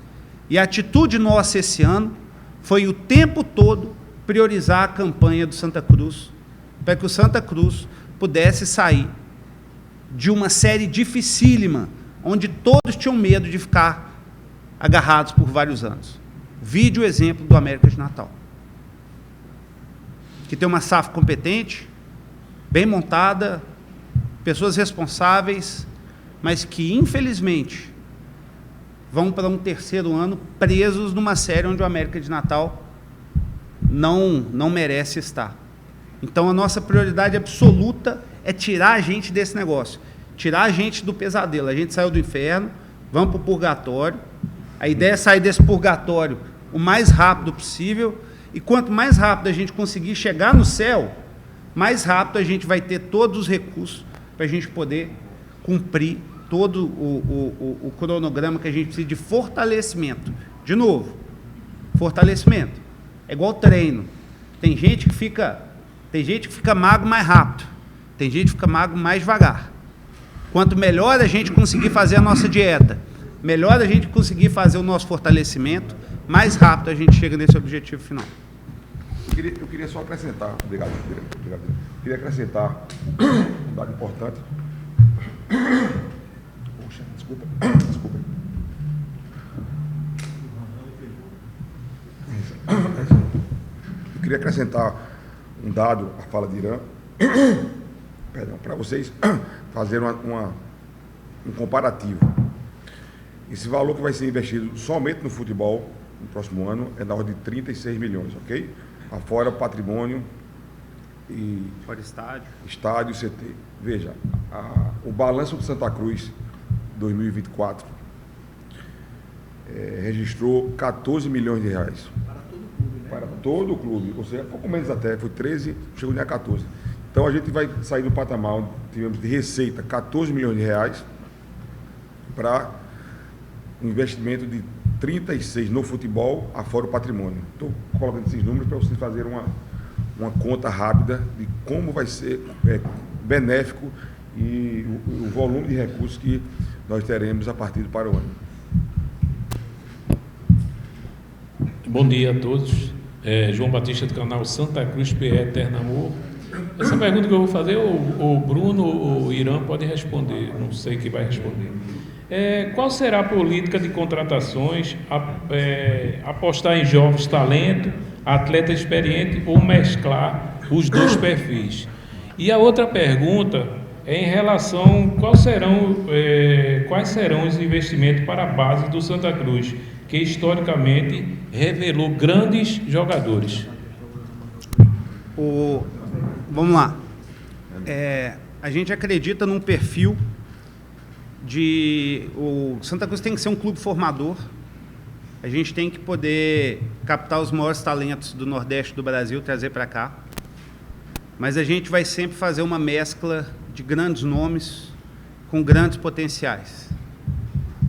E a atitude nossa esse ano foi o tempo todo priorizar a campanha do Santa Cruz, para que o Santa Cruz pudesse sair de uma série dificílima, onde todos tinham medo de ficar agarrados por vários anos. Vide o exemplo do América de Natal, que tem uma SAF competente, bem montada, pessoas responsáveis, mas que, infelizmente, vão para um terceiro ano presos numa série onde o América de Natal não merece estar. Então, a nossa prioridade absoluta é tirar a gente desse negócio, tirar a gente do pesadelo. A gente saiu do inferno, vamos para o purgatório. A ideia é sair desse purgatório o mais rápido possível, e quanto mais rápido a gente conseguir chegar no céu, mais rápido a gente vai ter todos os recursos para a gente poder cumprir todo o cronograma que a gente precisa de fortalecimento. De novo, fortalecimento. É igual treino. Tem gente que fica magro mais rápido. Tem gente que fica magro mais devagar. Quanto melhor a gente conseguir fazer a nossa dieta, melhor a gente conseguir fazer o nosso fortalecimento, mais rápido a gente chega nesse objetivo final. Eu queria só acrescentar, obrigado. Queria acrescentar um dado importante. Poxa, desculpa. Eu queria acrescentar um dado à fala de Irã, para vocês fazerem um comparativo. Esse valor que vai ser investido somente no futebol no próximo ano é da ordem de 36 milhões, ok? Afora patrimônio e Fora estádio, CT. Veja, o balanço do Santa Cruz 2024 registrou 14 milhões de reais. Para todo o clube, ou seja, pouco menos até, foi 13, chegou nem a 14. Então a gente vai sair do patamar onde tivemos de receita 14 milhões de reais para um investimento de 36 no futebol, afora o patrimônio. Estou colocando esses números para vocês fazerem uma conta rápida de como vai ser benéfico e o volume de recursos que nós teremos a partir para o ano. Bom dia a todos. João Batista do canal Santa Cruz PE Eterno Amor. Essa pergunta que eu vou fazer, o Bruno ou o Irã pode responder, não sei quem vai responder. Qual será a política de contratações? Apostar em jovens talentos, atleta experiente ou mesclar os dois perfis? E a outra pergunta é em relação quais serão os investimentos para a base do Santa Cruz, que historicamente revelou grandes jogadores. Vamos lá. A gente acredita num perfil o Santa Cruz tem que ser um clube formador. A gente tem que poder captar os maiores talentos do Nordeste do Brasil, trazer para cá. Mas a gente vai sempre fazer uma mescla de grandes nomes com grandes potenciais.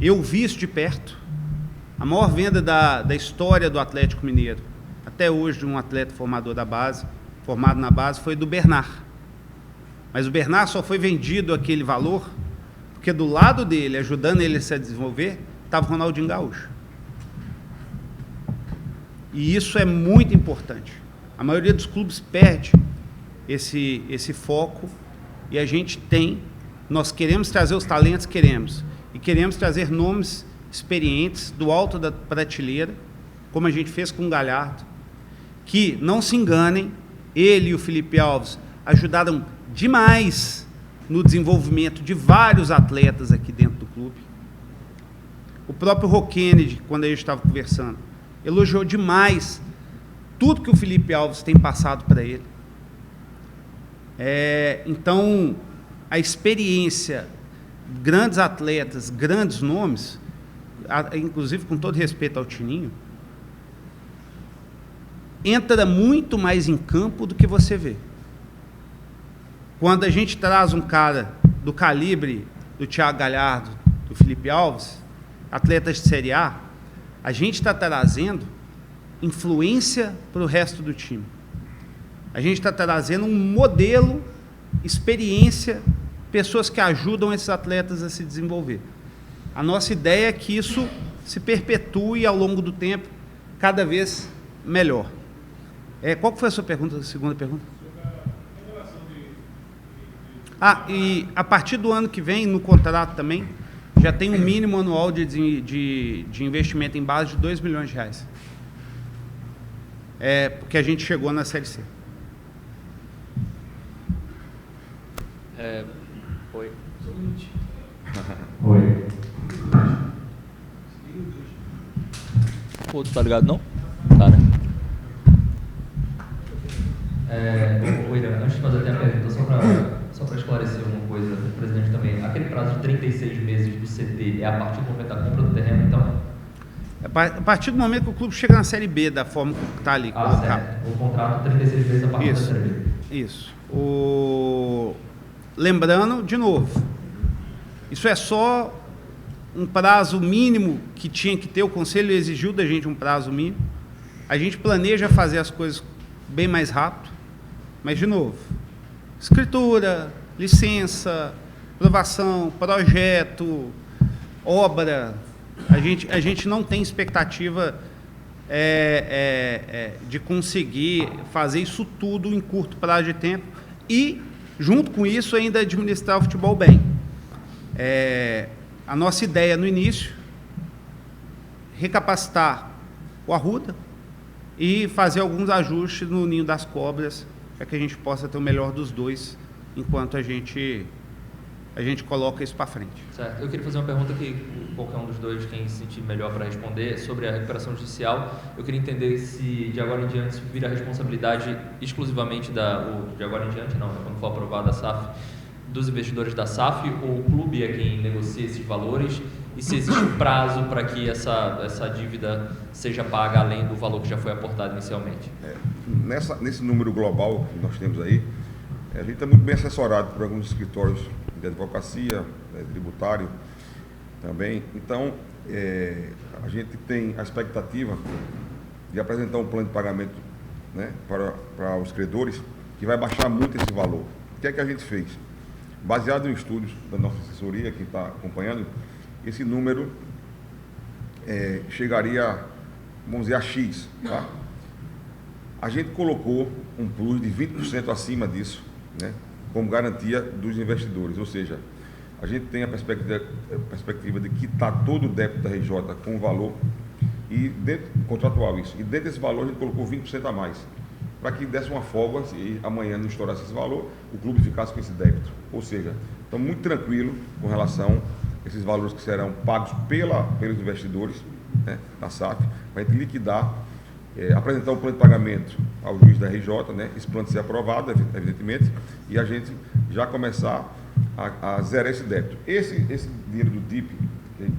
Eu vi isso de perto. A maior venda da história do Atlético Mineiro, até hoje, de um atleta formado na base, foi do Bernard. Mas o Bernard só foi vendido aquele valor porque Porque do lado dele, ajudando ele a se desenvolver, estava o Ronaldinho Gaúcho. E isso é muito importante. A maioria dos clubes perde esse foco e a gente nós queremos trazer os talentos, e queremos trazer nomes experientes do alto da prateleira, como a gente fez com o Galhardo, que, não se enganem, ele e o Felipe Alves ajudaram demais no desenvolvimento de vários atletas aqui dentro do clube. O próprio Rô Kennedy, quando a gente estava conversando, elogiou demais tudo que o Felipe Alves tem passado para ele. Então, a experiência, grandes atletas, grandes nomes, inclusive com todo respeito ao Tininho, entra muito mais em campo do que você vê. Quando a gente traz um cara do calibre do Thiago Galhardo, do Felipe Alves, atletas de Série A, a gente está trazendo influência para o resto do time. A gente está trazendo um modelo, experiência, pessoas que ajudam esses atletas a se desenvolver. A nossa ideia é que isso se perpetue ao longo do tempo, cada vez melhor. Qual que foi a sua pergunta, a segunda pergunta? E a partir do ano que vem, no contrato também, já tem um mínimo anual de investimento em base de R$2 milhões. Porque a gente chegou na Série C. Oi. Oi. Pô, tu tá ligado não? Tá, né? William, antes de fazer até a pergunta, só para esclarecer uma coisa, presidente, também, aquele prazo de 36 meses do CT é a partir do momento da compra do terreno, então? A partir do momento que o clube chega na Série B, da forma que está ali. Certo. O contrato 36 meses a partir da Série B. Isso. Lembrando, de novo, isso é só um prazo mínimo que tinha que ter, o Conselho exigiu da gente um prazo mínimo. A gente planeja fazer as coisas bem mais rápido, mas, de novo, escritura, licença, aprovação, projeto, obra, a gente não tem expectativa de conseguir fazer isso tudo em curto prazo de tempo e, junto com isso, ainda administrar o futebol bem. A nossa ideia no início, recapacitar o Arruda e fazer alguns ajustes no Ninho das Cobras, para que a gente possa ter o melhor dos dois, enquanto a gente coloca isso para frente. Certo. Eu queria fazer uma pergunta que qualquer um dos dois, quem se sentir melhor para responder, sobre a recuperação judicial. Eu queria entender se de agora em diante vira a responsabilidade exclusivamente de agora em diante, não, quando for aprovada a SAF, dos investidores da SAF, ou o clube é quem negocia esses valores, e se existe prazo para que essa dívida seja paga além do valor que já foi aportado inicialmente. Nesse número global que nós temos aí, a gente está muito bem assessorado por alguns escritórios de advocacia, tributário também. Então, a gente tem a expectativa de apresentar um plano de pagamento, né, para os credores, que vai baixar muito esse valor. O que é que a gente fez? Baseado em estudos da nossa assessoria, que está acompanhando, esse número chegaria, vamos dizer, a X. Tá? A gente colocou um plus de 20% acima disso, né, como garantia dos investidores. Ou seja, a gente tem a perspectiva de quitar todo o débito da RJ com o valor e contratual isso. E dentro desse valor a gente colocou 20% a mais, para que desse uma folga, se amanhã não estourasse esse valor, o clube ficasse com esse débito. Ou seja, estamos muito tranquilos com relação a esses valores que serão pagos pelos investidores, né, da SAF, para a gente liquidar, apresentar um plano de pagamento ao juiz da RJ, né, esse plano ser aprovado, evidentemente, e a gente já começar a zerar esse débito. Esse dinheiro do DIP,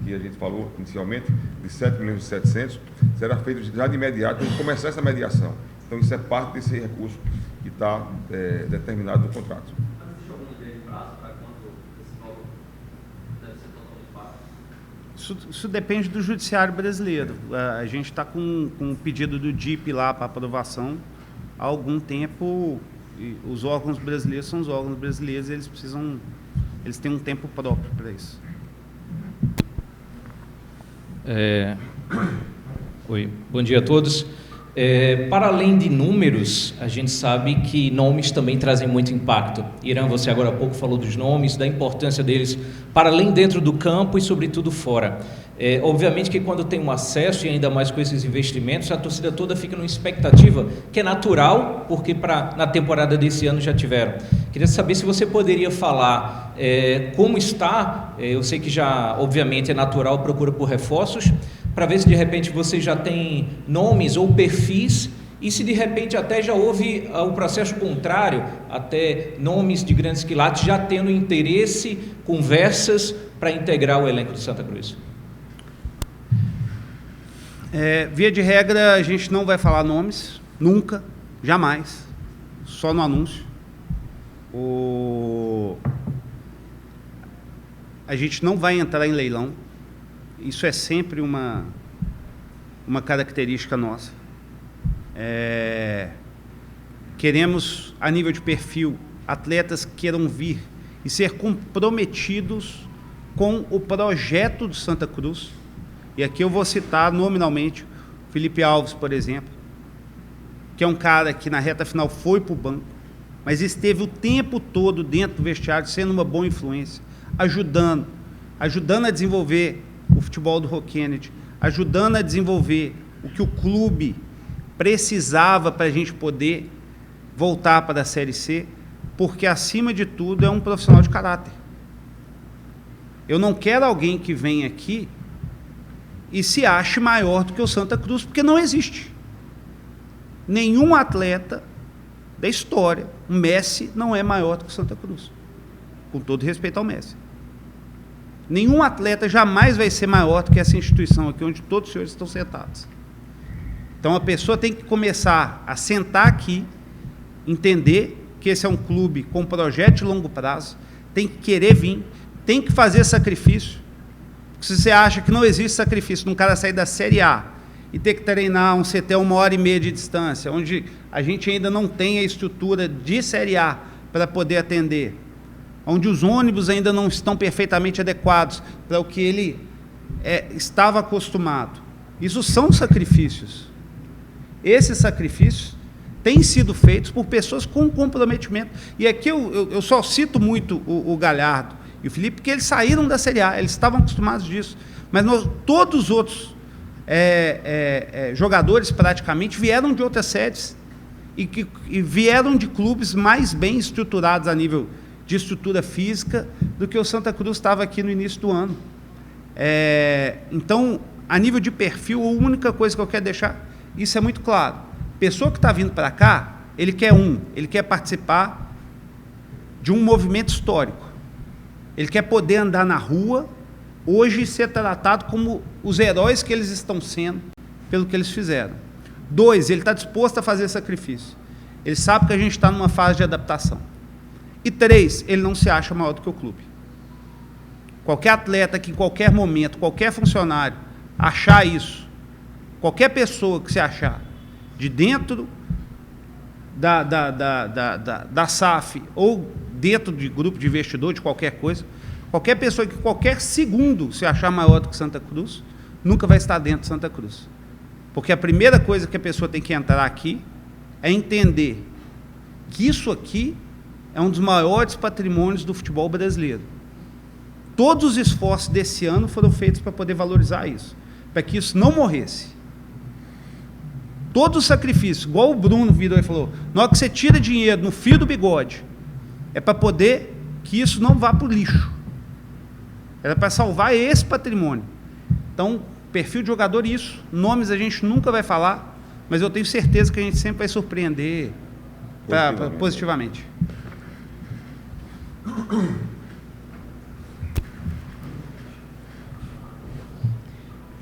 que a gente falou inicialmente, de 7.700.000, será feito já de imediato, para começar essa mediação. Então, isso é parte desse recurso que está determinado no contrato. Mas existe algum ideia de prazo para quando esse valor deve ser totalmente pago? Isso depende do judiciário brasileiro. A gente está com um pedido do DIP lá para aprovação há algum tempo. E os órgãos brasileiros são os órgãos brasileiros, eles precisam Eles têm um tempo próprio para isso. Oi, bom dia a todos. Para além de números, a gente sabe que nomes também trazem muito impacto. Irã, você agora há pouco falou dos nomes, da importância deles para além dentro do campo e sobretudo fora. Obviamente que quando tem um acesso, e ainda mais com esses investimentos, a torcida toda fica numa expectativa que é natural, porque na temporada desse ano já tiveram. Queria saber se você poderia falar como está, eu sei que já, obviamente, é natural procura por reforços, para ver se de repente você já tem nomes ou perfis e se de repente até já houve o processo contrário, até nomes de grandes quilates já tendo interesse, conversas para integrar o elenco de Santa Cruz. Via de regra, a gente não vai falar nomes, nunca, jamais, só no anúncio. A gente não vai entrar em leilão. Isso é sempre uma característica nossa. Queremos, a nível de perfil, atletas que queiram vir e ser comprometidos com o projeto de Santa Cruz. E aqui eu vou citar nominalmente o Felipe Alves, por exemplo, que é um cara que na reta final foi para o banco, mas esteve o tempo todo dentro do vestiário, sendo uma boa influência, ajudando a desenvolver o futebol do Rock Kennedy, ajudando a desenvolver o que o clube precisava para a gente poder voltar para a Série C, porque, acima de tudo, é um profissional de caráter. Eu não quero alguém que venha aqui e se ache maior do que o Santa Cruz, porque não existe. Nenhum atleta da história, o Messi não é maior do que o Santa Cruz, com todo respeito ao Messi. Nenhum atleta jamais vai ser maior do que essa instituição aqui, onde todos os senhores estão sentados. Então, a pessoa tem que começar a sentar aqui, entender que esse é um clube com projeto de longo prazo, tem que querer vir, tem que fazer sacrifício. Porque se você acha que não existe sacrifício de um cara sair da Série A e ter que treinar um CT a 1h30 de distância, onde a gente ainda não tem a estrutura de Série A para poder atender, onde os ônibus ainda não estão perfeitamente adequados para o que ele estava acostumado. Isso são sacrifícios. Esses sacrifícios têm sido feitos por pessoas com comprometimento. E aqui eu só cito muito o Galhardo e o Felipe, porque eles saíram da Série A, eles estavam acostumados disso. Mas todos os outros jogadores, praticamente, vieram de outras sedes e vieram de clubes mais bem estruturados a nível de estrutura física do que o Santa Cruz estava aqui no início do ano. Então, a nível de perfil, a única coisa que eu quero deixar, isso é muito claro. Pessoa que está vindo para cá, ele quer participar de um movimento histórico. Ele quer poder andar na rua, hoje, e ser tratado como os heróis que eles estão sendo, pelo que eles fizeram. 2, ele está disposto a fazer sacrifício. Ele sabe que a gente está numa fase de adaptação. E 3, ele não se acha maior do que o clube. Qualquer atleta que em qualquer momento, qualquer funcionário, achar isso, qualquer pessoa que se achar de dentro da SAF ou dentro de grupo de investidor, de qualquer coisa, qualquer pessoa que qualquer segundo se achar maior do que Santa Cruz, nunca vai estar dentro de Santa Cruz. Porque a primeira coisa que a pessoa tem que entrar aqui é entender que isso aqui é um dos maiores patrimônios do futebol brasileiro. Todos os esforços desse ano foram feitos para poder valorizar isso, para que isso não morresse. Todo o sacrifício, igual o Bruno virou e falou, na hora que você tira dinheiro no fio do bigode, é para poder que isso não vá para o lixo. Era para salvar esse patrimônio. Então, perfil de jogador, isso. Nomes a gente nunca vai falar, mas eu tenho certeza que a gente sempre vai surpreender positivamente.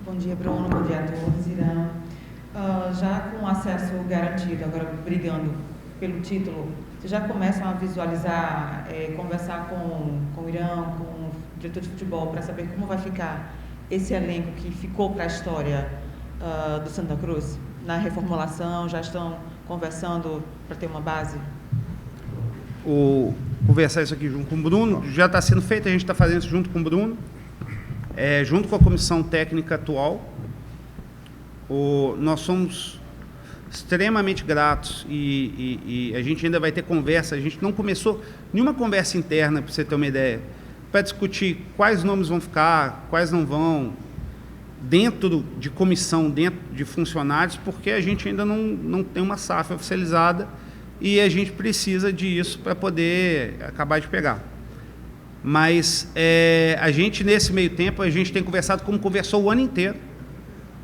Bom dia, Bruno. Bom dia a todos. Irã. Já com acesso garantido, agora brigando pelo título, vocês já começam a visualizar, conversar com o Irã, com o diretor de futebol, para saber como vai ficar esse elenco que ficou para a história do Santa Cruz? Na reformulação, já estão conversando para ter uma base? conversar isso aqui junto com o Bruno. Já está sendo feito, a gente está fazendo isso junto com o Bruno, junto com a comissão técnica atual. Nós somos extremamente gratos e a gente ainda vai ter conversa. A gente não começou nenhuma conversa interna, para você ter uma ideia, para discutir quais nomes vão ficar, quais não vão, dentro de comissão, dentro de funcionários, porque a gente ainda não tem uma SAF oficializada e a gente precisa disso para poder acabar de pegar. Mas a gente, nesse meio tempo, a gente tem conversado como conversou o ano inteiro,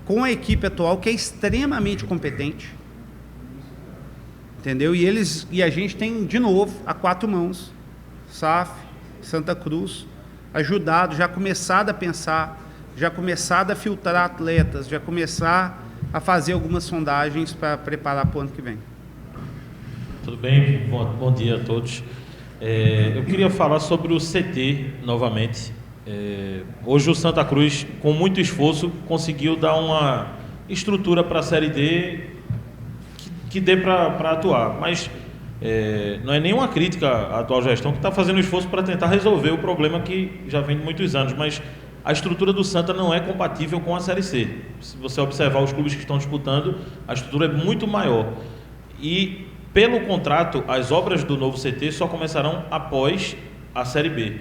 com a equipe atual, que é extremamente competente, entendeu? E a gente tem, de novo, a 4 mãos, SAF, Santa Cruz, ajudado, já começado a pensar, já começado a filtrar atletas, já começar a fazer algumas sondagens para preparar para o ano que vem. Tudo bem? Bom dia a todos. Eu queria falar sobre o CT novamente. Hoje o Santa Cruz, com muito esforço, conseguiu dar uma estrutura para a Série D que dê para atuar, mas não é nenhuma crítica à atual gestão, que está fazendo esforço para tentar resolver o problema que já vem de muitos anos, mas a estrutura do Santa não é compatível com a Série C. Se você observar os clubes que estão disputando, a estrutura é muito maior e, pelo contrato, as obras do novo CT só começarão após a Série B.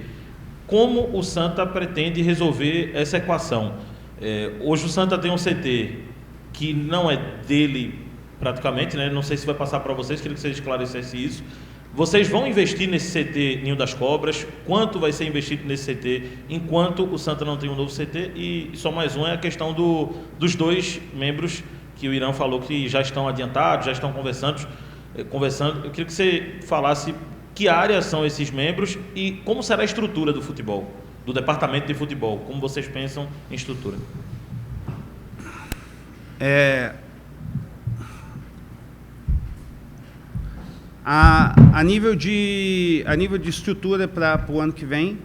Como o Santa pretende resolver essa equação? Hoje o Santa tem um CT que não é dele praticamente, né? Não sei se vai passar para vocês, queria que vocês esclarecessem isso. Vocês vão investir nesse CT Ninho das Cobras? Quanto vai ser investido nesse CT enquanto o Santa não tem um novo CT? E só mais um é a questão dos 2 membros que o Irã falou que já estão adiantados, já estão conversando. Eu queria que você falasse que áreas são esses membros e como será a estrutura do futebol, do departamento de futebol, como vocês pensam em estrutura? A nível de estrutura para o ano que vem,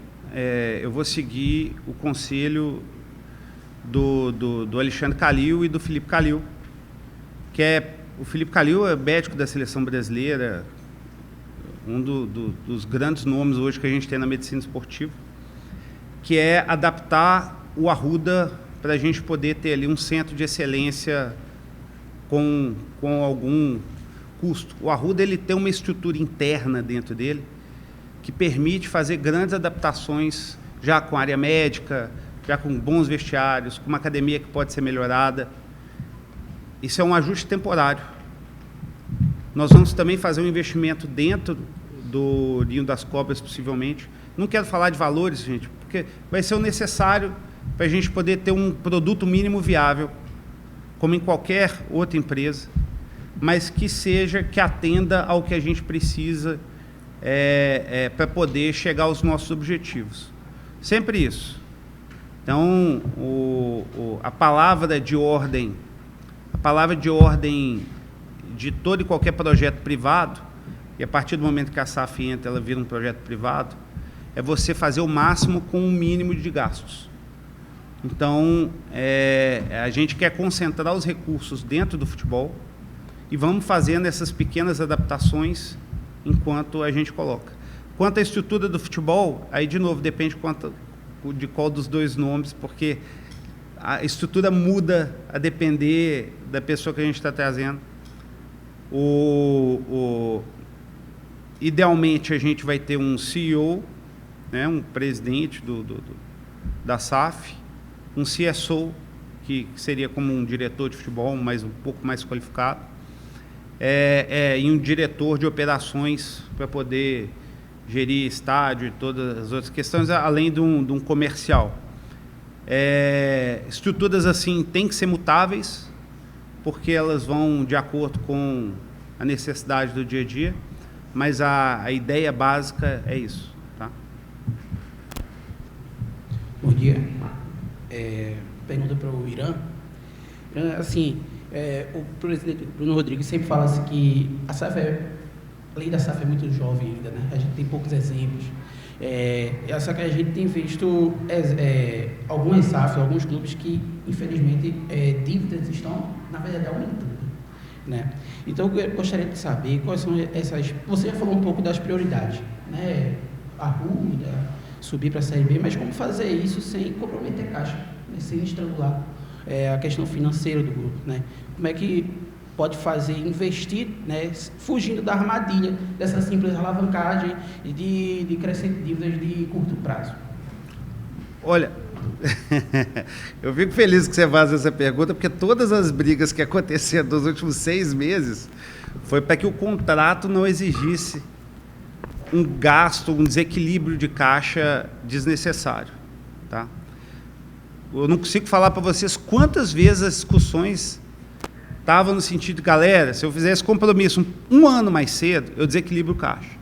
eu vou seguir o conselho do Alexandre Calil e do Felipe Calil, o Felipe Calil é médico da seleção brasileira, um dos grandes nomes hoje que a gente tem na medicina esportiva, que é adaptar o Arruda para a gente poder ter ali um centro de excelência com algum custo. O Arruda ele tem uma estrutura interna dentro dele que permite fazer grandes adaptações, já com área médica, já com bons vestiários, com uma academia que pode ser melhorada. Isso é um ajuste temporário. Nós vamos também fazer um investimento dentro do Ninho das Cobras, possivelmente. Não quero falar de valores, gente, porque vai ser o necessário para a gente poder ter um produto mínimo viável, como em qualquer outra empresa, mas que atenda ao que a gente precisa para poder chegar aos nossos objetivos. Sempre isso. Então, a palavra de ordem de todo e qualquer projeto privado, e a partir do momento que a SAF entra, ela vira um projeto privado, é você fazer o máximo com um mínimo de gastos. Então, a gente quer concentrar os recursos dentro do futebol e vamos fazendo essas pequenas adaptações enquanto a gente coloca. Quanto à estrutura do futebol, aí de novo depende de qual dos 2 nomes, porque a estrutura muda a depender da pessoa que a gente está trazendo. Idealmente a gente vai ter um CEO, né, um presidente da SAF, um CSO, que seria como um diretor de futebol, mas um pouco mais qualificado, e um diretor de operações para poder gerir estádio e todas as outras questões, além de um comercial. Estruturas assim têm que ser mutáveis, porque elas vão de acordo com a necessidade do dia a dia, mas a ideia básica é isso. Tá? Bom dia. Pergunta para o Irã. Assim, o presidente Bruno Rodrigues sempre fala assim que a SAF a lei da SAF é muito jovem ainda, né? A gente tem poucos exemplos. Só que a gente tem visto algumas SAFs, alguns clubes que, infelizmente, dívidas estão, na verdade, aumentando. né? Então, eu gostaria de saber quais são essas... Você já falou um pouco das prioridades, né? Arruda, subir para a Série B, mas como fazer isso sem comprometer caixa, né? Sem estrangular a questão financeira do grupo, né? Como é que pode fazer, investir, né? Fugindo da armadilha dessa simples alavancagem e de crescente dívidas de curto prazo? Olha, eu fico feliz que você faz essa pergunta, porque todas as brigas que aconteceram nos últimos 6 meses foi para que o contrato não exigisse um gasto, um desequilíbrio de caixa desnecessário, tá? Eu não consigo falar para vocês quantas vezes as discussões estavam no sentido de, galera, se eu fizer esse compromisso um ano mais cedo, eu desequilibro o caixa.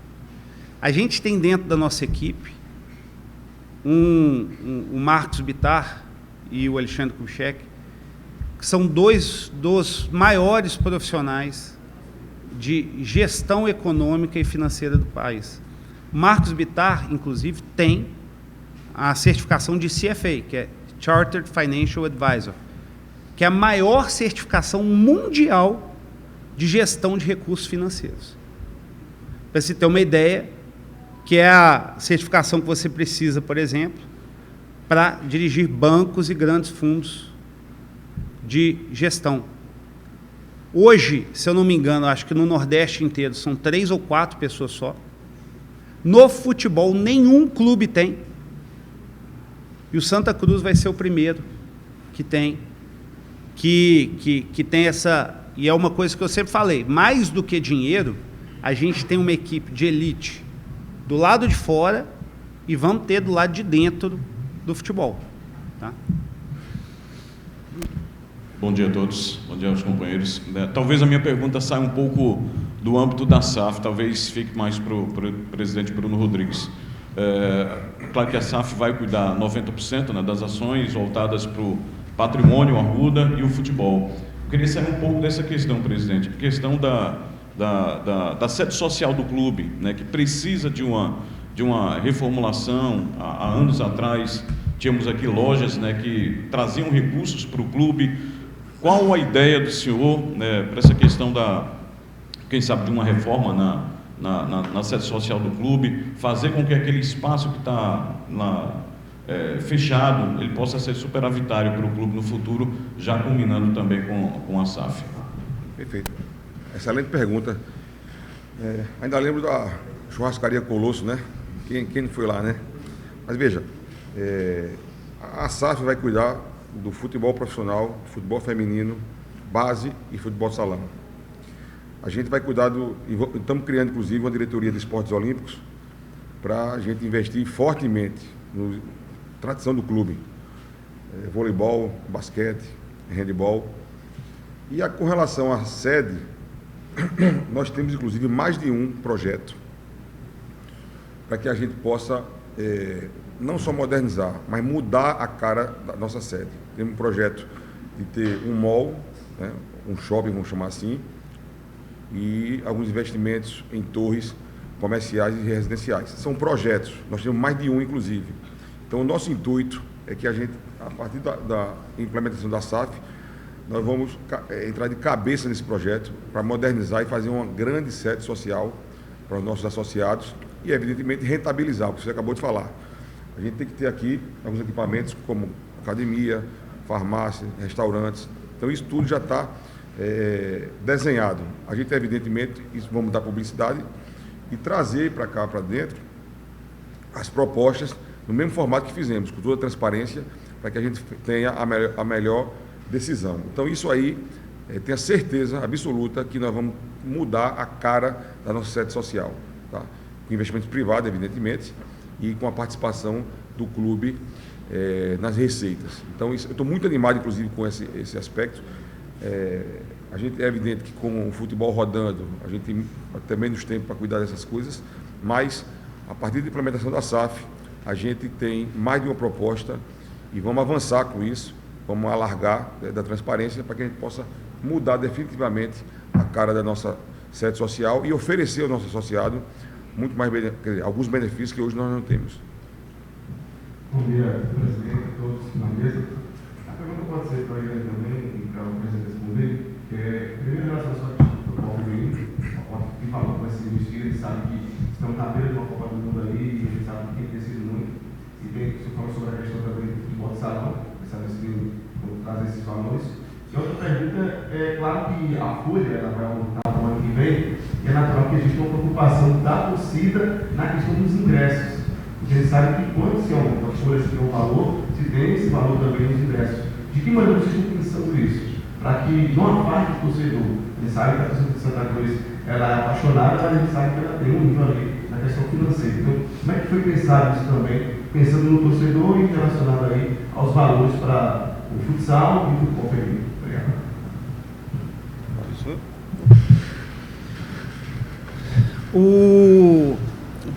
A gente tem dentro da nossa equipe o Marcos Bittar e o Alexandre Kubitschek, que são dois dos maiores profissionais de gestão econômica e financeira do país. O Marcos Bittar, inclusive, tem a certificação de CFA, que é Chartered Financial Advisor, que é a maior certificação mundial de gestão de recursos financeiros. Para você ter uma ideia, que é a certificação que você precisa, por exemplo, para dirigir bancos e grandes fundos de gestão. Hoje, se eu não me engano, acho que no Nordeste inteiro são 3 ou 4 pessoas só. No futebol, nenhum clube tem. E o Santa Cruz vai ser o primeiro que tem, que tem essa... E é uma coisa que eu sempre falei, mais do que dinheiro, a gente tem uma equipe de elite do lado de fora e vamos ter do lado de dentro do futebol. Tá? Bom dia a todos, bom dia aos companheiros. Talvez a minha pergunta saia um pouco do âmbito da SAF, talvez fique mais para o presidente Bruno Rodrigues. Claro que a SAF vai cuidar 90%, né, das ações voltadas para o patrimônio, a Arruda e o futebol. Eu queria saber um pouco dessa questão, presidente, a questão da sede social do clube, né, que precisa de uma reformulação. Há anos atrás tínhamos aqui lojas, né, que traziam recursos para o clube. Qual a ideia do senhor, né, para essa questão quem sabe, de uma reforma na sede social do clube, fazer com que aquele espaço que está fechado, ele possa ser superavitário para o clube no futuro, já combinando também com a SAF? Perfeito. Excelente pergunta. Ainda lembro da churrascaria Colosso, né? Quem não foi lá, né? Mas veja, a SAF vai cuidar do futebol profissional, futebol feminino, base e futebol salão. A gente vai cuidar estamos criando, inclusive, uma diretoria de esportes olímpicos para a gente investir fortemente na tradição do clube. Voleibol, basquete, handebol. E com relação à sede, nós temos, inclusive, mais de um projeto para que a gente possa não só modernizar, mas mudar a cara da nossa sede. Temos um projeto de ter um mall, né, um shopping, vamos chamar assim, e alguns investimentos em torres comerciais e residenciais. São projetos, nós temos mais de um, inclusive. Então, o nosso intuito é que a gente, a partir da implementação da SAF, nós vamos entrar de cabeça nesse projeto para modernizar e fazer uma grande sede social para os nossos associados e, evidentemente, rentabilizar, o que você acabou de falar. A gente tem que ter aqui alguns equipamentos como academia, farmácia, restaurantes. Então, isso tudo já está desenhado. A gente, evidentemente, vamos dar publicidade e trazer para cá, para dentro, as propostas no mesmo formato que fizemos, com toda a transparência, para que a gente tenha a melhor decisão. Então, isso aí, tenha certeza absoluta que nós vamos mudar a cara da nossa sede social, tá? Com investimento privado, evidentemente, e com a participação do clube nas receitas. Então, eu estou muito animado, inclusive, com esse aspecto. A gente é evidente que com o futebol rodando, a gente tem até menos tempo para cuidar dessas coisas, mas, a partir da implementação da SAF, a gente tem mais de uma proposta e vamos avançar com isso, vamos alargar da transparência para que a gente possa mudar definitivamente a cara da nossa sede social e oferecer ao nosso associado muito mais, alguns benefícios que hoje nós não temos. Bom dia, presidente, a todos na mesa. A pergunta pode ser para ele também, para o presidente responder, que é, primeiro, em relação à sua estamos na beira de uma Copa do Mundo aí, e a gente sabe que tem crescido muito. E você falou sobre a questão também do futebol de salão, sabe trazer esses valores. E outra pergunta, é claro que a Folha ela vai aumentar no ano que vem, e é natural que a gente tenha uma preocupação da torcida na questão dos ingressos. Porque a gente sabe que quando se aumenta a Folha, se tem um valor, se tem esse valor também nos ingressos. De que maneira vocês estão pensando isso? Para que não afaste o torcedor. A gente sabe que a torcida de Santa Cruz ela é apaixonada, mas a gente sabe que ela tem um nível ali na questão financeira. Então, como é que foi pensado isso também, pensando no torcedor e relacionado aí aos valores para o futsal e o futebol feminino? Obrigado.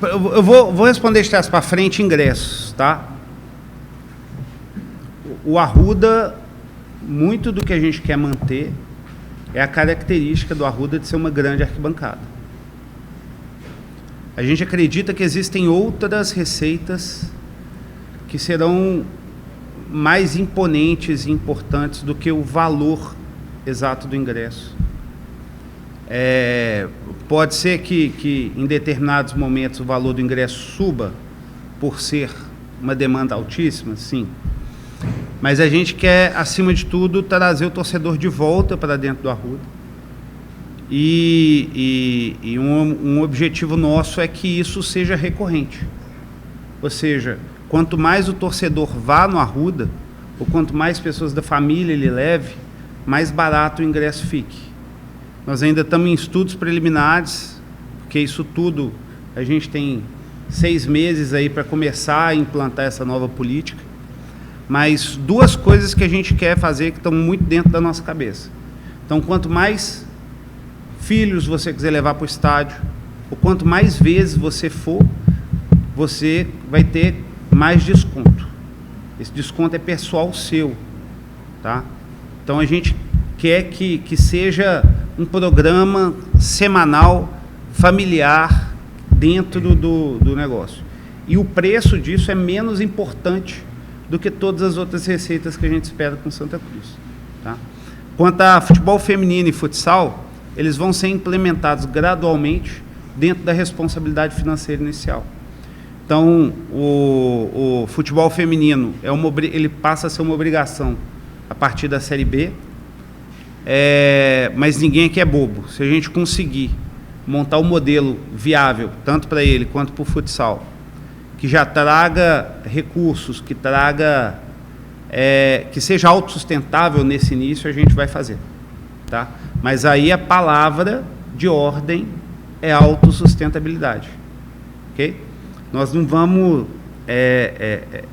Eu vou responder de trás para frente ingressos, tá? O Arruda, muito do que a gente quer manter é a característica do Arruda de ser uma grande arquibancada. A gente acredita que existem outras receitas que serão mais imponentes e importantes do que o valor exato do ingresso. Pode ser que em determinados momentos o valor do ingresso suba por ser uma demanda altíssima, sim. Mas a gente quer, acima de tudo, trazer o torcedor de volta para dentro do Arruda. E um objetivo nosso é que isso seja recorrente. Ou seja, quanto mais o torcedor vá no Arruda, ou quanto mais pessoas da família ele leve, mais barato o ingresso fique. Nós ainda estamos em estudos preliminares, porque isso tudo, a gente tem 6 meses aí para começar a implantar essa nova política. Mas 2 coisas que a gente quer fazer que estão muito dentro da nossa cabeça. Então, quanto mais filhos você quiser levar para o estádio, ou quanto mais vezes você for, você vai ter mais desconto. Esse desconto é pessoal seu, tá? Então, a gente quer que seja um programa semanal, familiar, dentro do negócio. E o preço disso é menos importante do que todas as outras receitas que a gente espera com Santa Cruz, tá? Quanto a futebol feminino e futsal, eles vão ser implementados gradualmente dentro da responsabilidade financeira inicial. Então, o futebol feminino ele passa a ser uma obrigação a partir da Série B, mas ninguém aqui é bobo. Se a gente conseguir montar um modelo viável, tanto para ele quanto para o futsal, que já traga recursos, que traga que seja autossustentável nesse início, a gente vai fazer, tá? Mas aí a palavra de ordem é autossustentabilidade, ok? Nós não vamos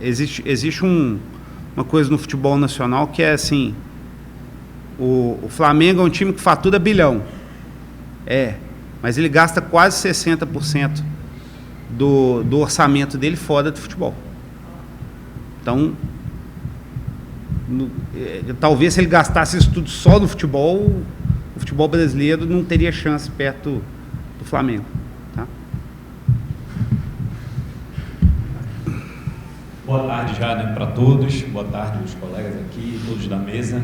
existe uma coisa no futebol nacional que é assim: o Flamengo é um time que fatura bilhão, mas ele gasta quase 60% do orçamento dele fora do futebol. Então, talvez se ele gastasse isso tudo só no futebol, o futebol brasileiro não teria chance perto do Flamengo, tá? Boa tarde já, né, para todos. Boa tarde os colegas aqui, todos da mesa.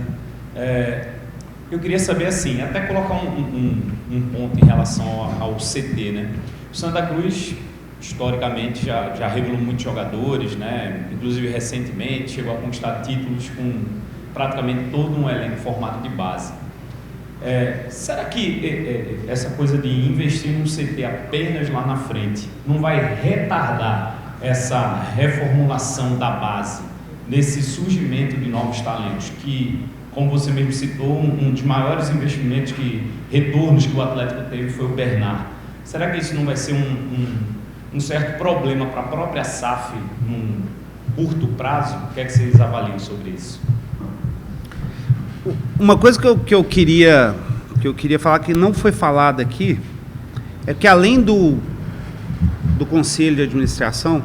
Eu queria saber assim, até colocar um ponto em relação ao CT, né? O Santa Cruz historicamente já revelou muitos jogadores, né? Inclusive recentemente chegou a conquistar títulos com praticamente todo um elenco formado de base. Será que essa coisa de investir no CT apenas lá na frente não vai retardar essa reformulação da base, nesse surgimento de novos talentos que, como você mesmo citou, um dos maiores investimentos retornos que o Atlético teve foi o Bernard? Será que isso não vai ser um certo problema para a própria SAF num curto prazo? O que é que vocês avaliam sobre isso? Uma coisa que eu queria falar que não foi falada aqui é que, além do Conselho de Administração,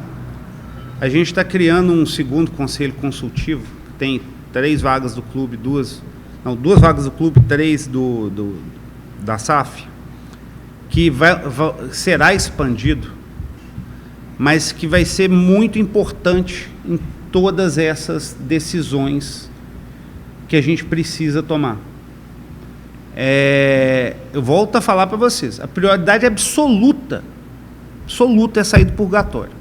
a gente está criando um segundo Conselho Consultivo, que tem 3 vagas do clube, 2 vagas do clube, 3 da SAF, que será expandido, mas que vai ser muito importante em todas essas decisões que a gente precisa tomar. Eu volto a falar para vocês, a prioridade absoluta absoluta é sair do purgatório.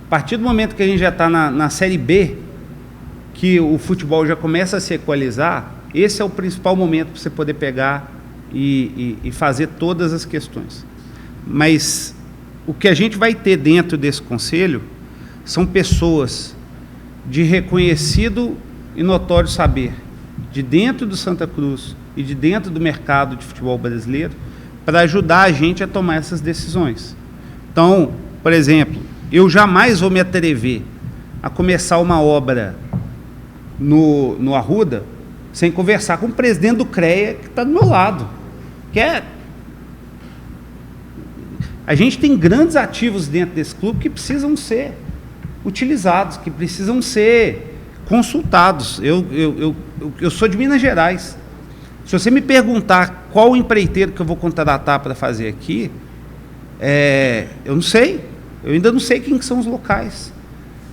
A partir do momento que a gente já está na Série B, que o futebol já começa a se equalizar, esse é o principal momento para você poder pegar e fazer todas as questões. Mas o que a gente vai ter dentro desse conselho são pessoas de reconhecido e notório saber, de dentro do Santa Cruz e de dentro do mercado de futebol brasileiro, para ajudar a gente a tomar essas decisões. Então, por exemplo, eu jamais vou me atrever a começar uma obra no Arruda sem conversar com o presidente do CREA, que está do meu lado. A gente tem grandes ativos dentro desse clube que precisam ser utilizados, que precisam ser consultados. Eu sou de Minas Gerais. Se você me perguntar qual empreiteiro que eu vou contratar para fazer aqui, eu não sei. Eu ainda não sei quem são os locais.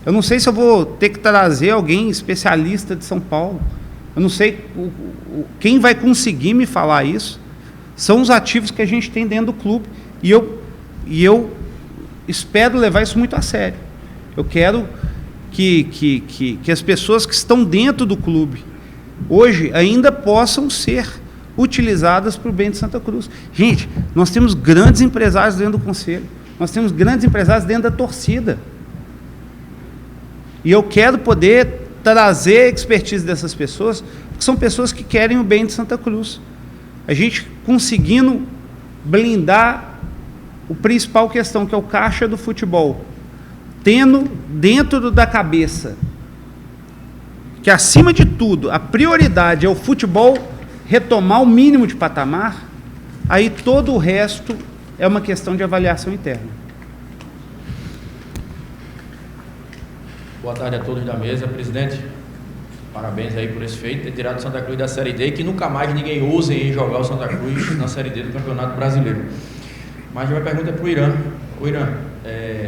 Eu não sei se eu vou ter que trazer alguém especialista de São Paulo. Eu não sei quem vai conseguir me falar isso. São os ativos que a gente tem dentro do clube. E eu espero levar isso muito a sério. Eu quero que as pessoas que estão dentro do clube hoje ainda possam ser utilizadas para o bem de Santa Cruz. Gente, nós temos grandes empresários dentro do conselho. Nós temos grandes empresários dentro da torcida. E eu quero poder trazer a expertise dessas pessoas, porque são pessoas que querem o bem de Santa Cruz. A gente conseguindo blindar o principal questão, que é o caixa do futebol, tendo dentro da cabeça que, acima de tudo, a prioridade é o futebol retomar o mínimo de patamar, aí todo o resto é uma questão de avaliação interna. Boa tarde a todos da mesa. Presidente, parabéns aí por esse feito, ter tirado o Santa Cruz da Série D, que nunca mais ninguém ouse em jogar o Santa Cruz na Série D do Campeonato Brasileiro. Mas a minha pergunta é para o Irã. O Irã,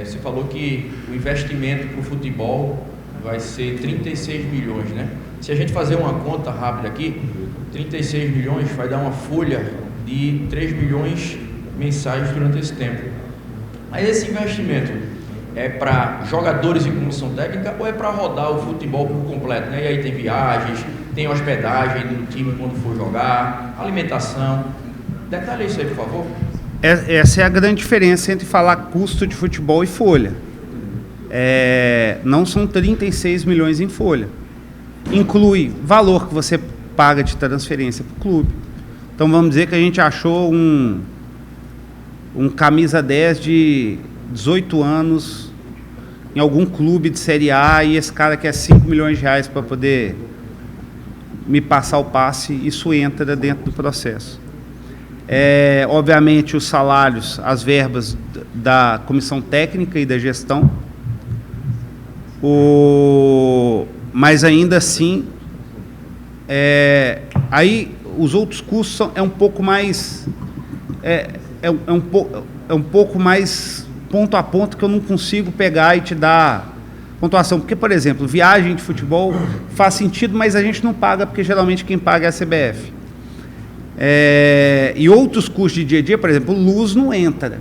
você falou que o investimento para o futebol vai ser 36 milhões, né? Se a gente fazer uma conta rápida aqui, 36 milhões vai dar uma folha de 3 milhões mensais durante esse tempo. Mas esse investimento é para jogadores e comissão técnica ou é para rodar o futebol por completo, né? E aí tem viagens, tem hospedagem do time quando for jogar, alimentação. Detalhe isso aí, por favor. Essa é a grande diferença entre falar custo de futebol e folha. Não são 36 milhões em folha. Inclui valor que você paga de transferência para o clube. Então vamos dizer que a gente achou um camisa 10 de 18 anos em algum clube de Série A e esse cara quer 5 milhões de reais para poder me passar o passe, isso entra dentro do processo. Obviamente os salários, as verbas da comissão técnica e da gestão, mas ainda assim, aí os outros custos um pouco mais, um pouco mais ponto a ponto, que eu não consigo pegar e te dar pontuação, porque, por exemplo, viagem de futebol faz sentido, mas a gente não paga, porque geralmente quem paga é a CBF. E outros custos de dia a dia, por exemplo, luz não entra.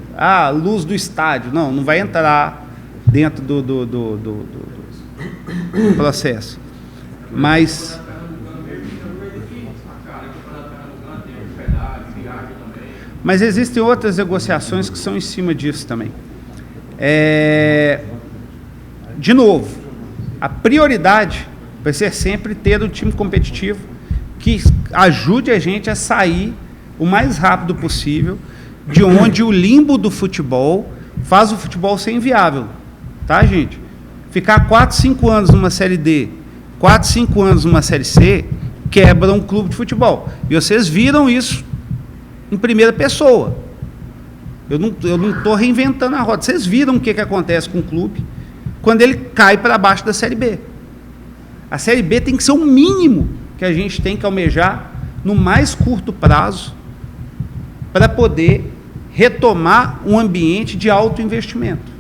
Luz do estádio, não vai entrar dentro do processo. Mas existem outras negociações que são em cima disso também. De novo, a prioridade vai ser sempre ter um time competitivo que ajude a gente a sair o mais rápido possível de onde o limbo do futebol faz o futebol ser inviável. Tá, gente? Ficar 4, 5 anos numa Série D, 4, 5 anos numa Série C, quebra um clube de futebol. E vocês viram isso em primeira pessoa. Eu não estou reinventando a roda. Vocês viram o que acontece com o clube quando ele cai para baixo da Série B. A Série B tem que ser o mínimo que a gente tem que almejar no mais curto prazo para poder retomar um ambiente de alto investimento.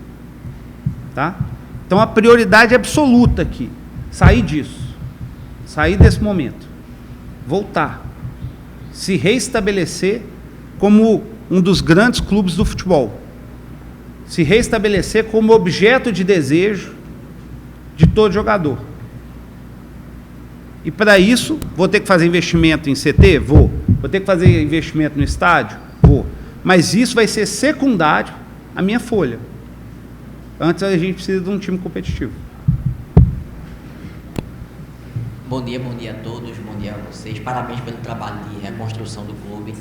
Tá? Então, a prioridade absoluta aqui, sair disso, sair desse momento, voltar, se reestabelecer como um dos grandes clubes do futebol. se restabelecer como objeto de desejo de todo jogador. E para isso, vou ter que fazer investimento em CT? Vou. Vou ter que fazer investimento no estádio? Vou. Mas isso vai ser secundário à minha folha. Antes a gente precisa de um time competitivo. Bom dia a todos, bom dia a vocês. Parabéns pelo trabalho de reconstrução do clube.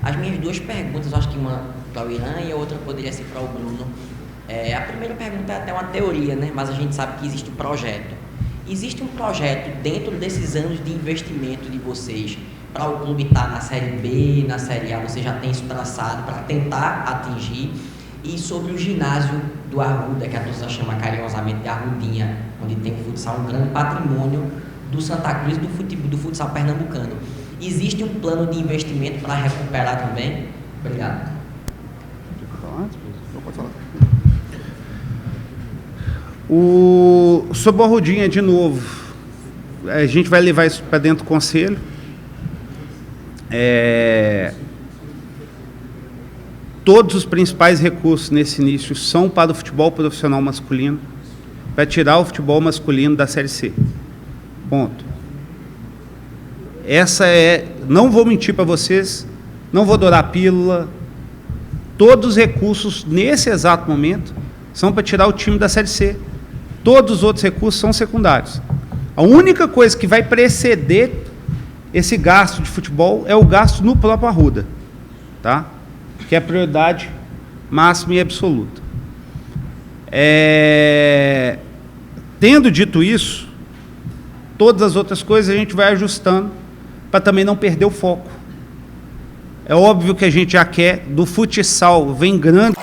As minhas duas perguntas, acho que uma para o Irã e a outra poderia ser para o Bruno. A primeira pergunta é até uma teoria, né? Mas a gente sabe que existe um projeto. Existe um projeto dentro desses anos de investimento de vocês para o clube estar na Série B, na Série A, você já tem isso traçado para tentar atingir? E sobre o ginásio do Arruda, que a torcida chama carinhosamente de Arrudinha, onde tem o futsal, um grande patrimônio do Santa Cruz e do futsal pernambucano. Existe um plano de investimento para recuperar também? Obrigado. Sobre a Arrudinha, de novo, a gente vai levar isso para dentro do conselho. Todos os principais recursos nesse início são para o futebol profissional masculino, para tirar o futebol masculino da Série C. Ponto. Não vou mentir para vocês, não vou dourar a pílula. Todos os recursos, nesse exato momento, são para tirar o time da Série C. Todos os outros recursos são secundários. A única coisa que vai preceder esse gasto de futebol é o gasto no próprio Arruda, tá? Que é a prioridade máxima e absoluta. Tendo dito isso, todas as outras coisas a gente vai ajustando para também não perder o foco. É óbvio que a gente já quer, do futsal, vem grande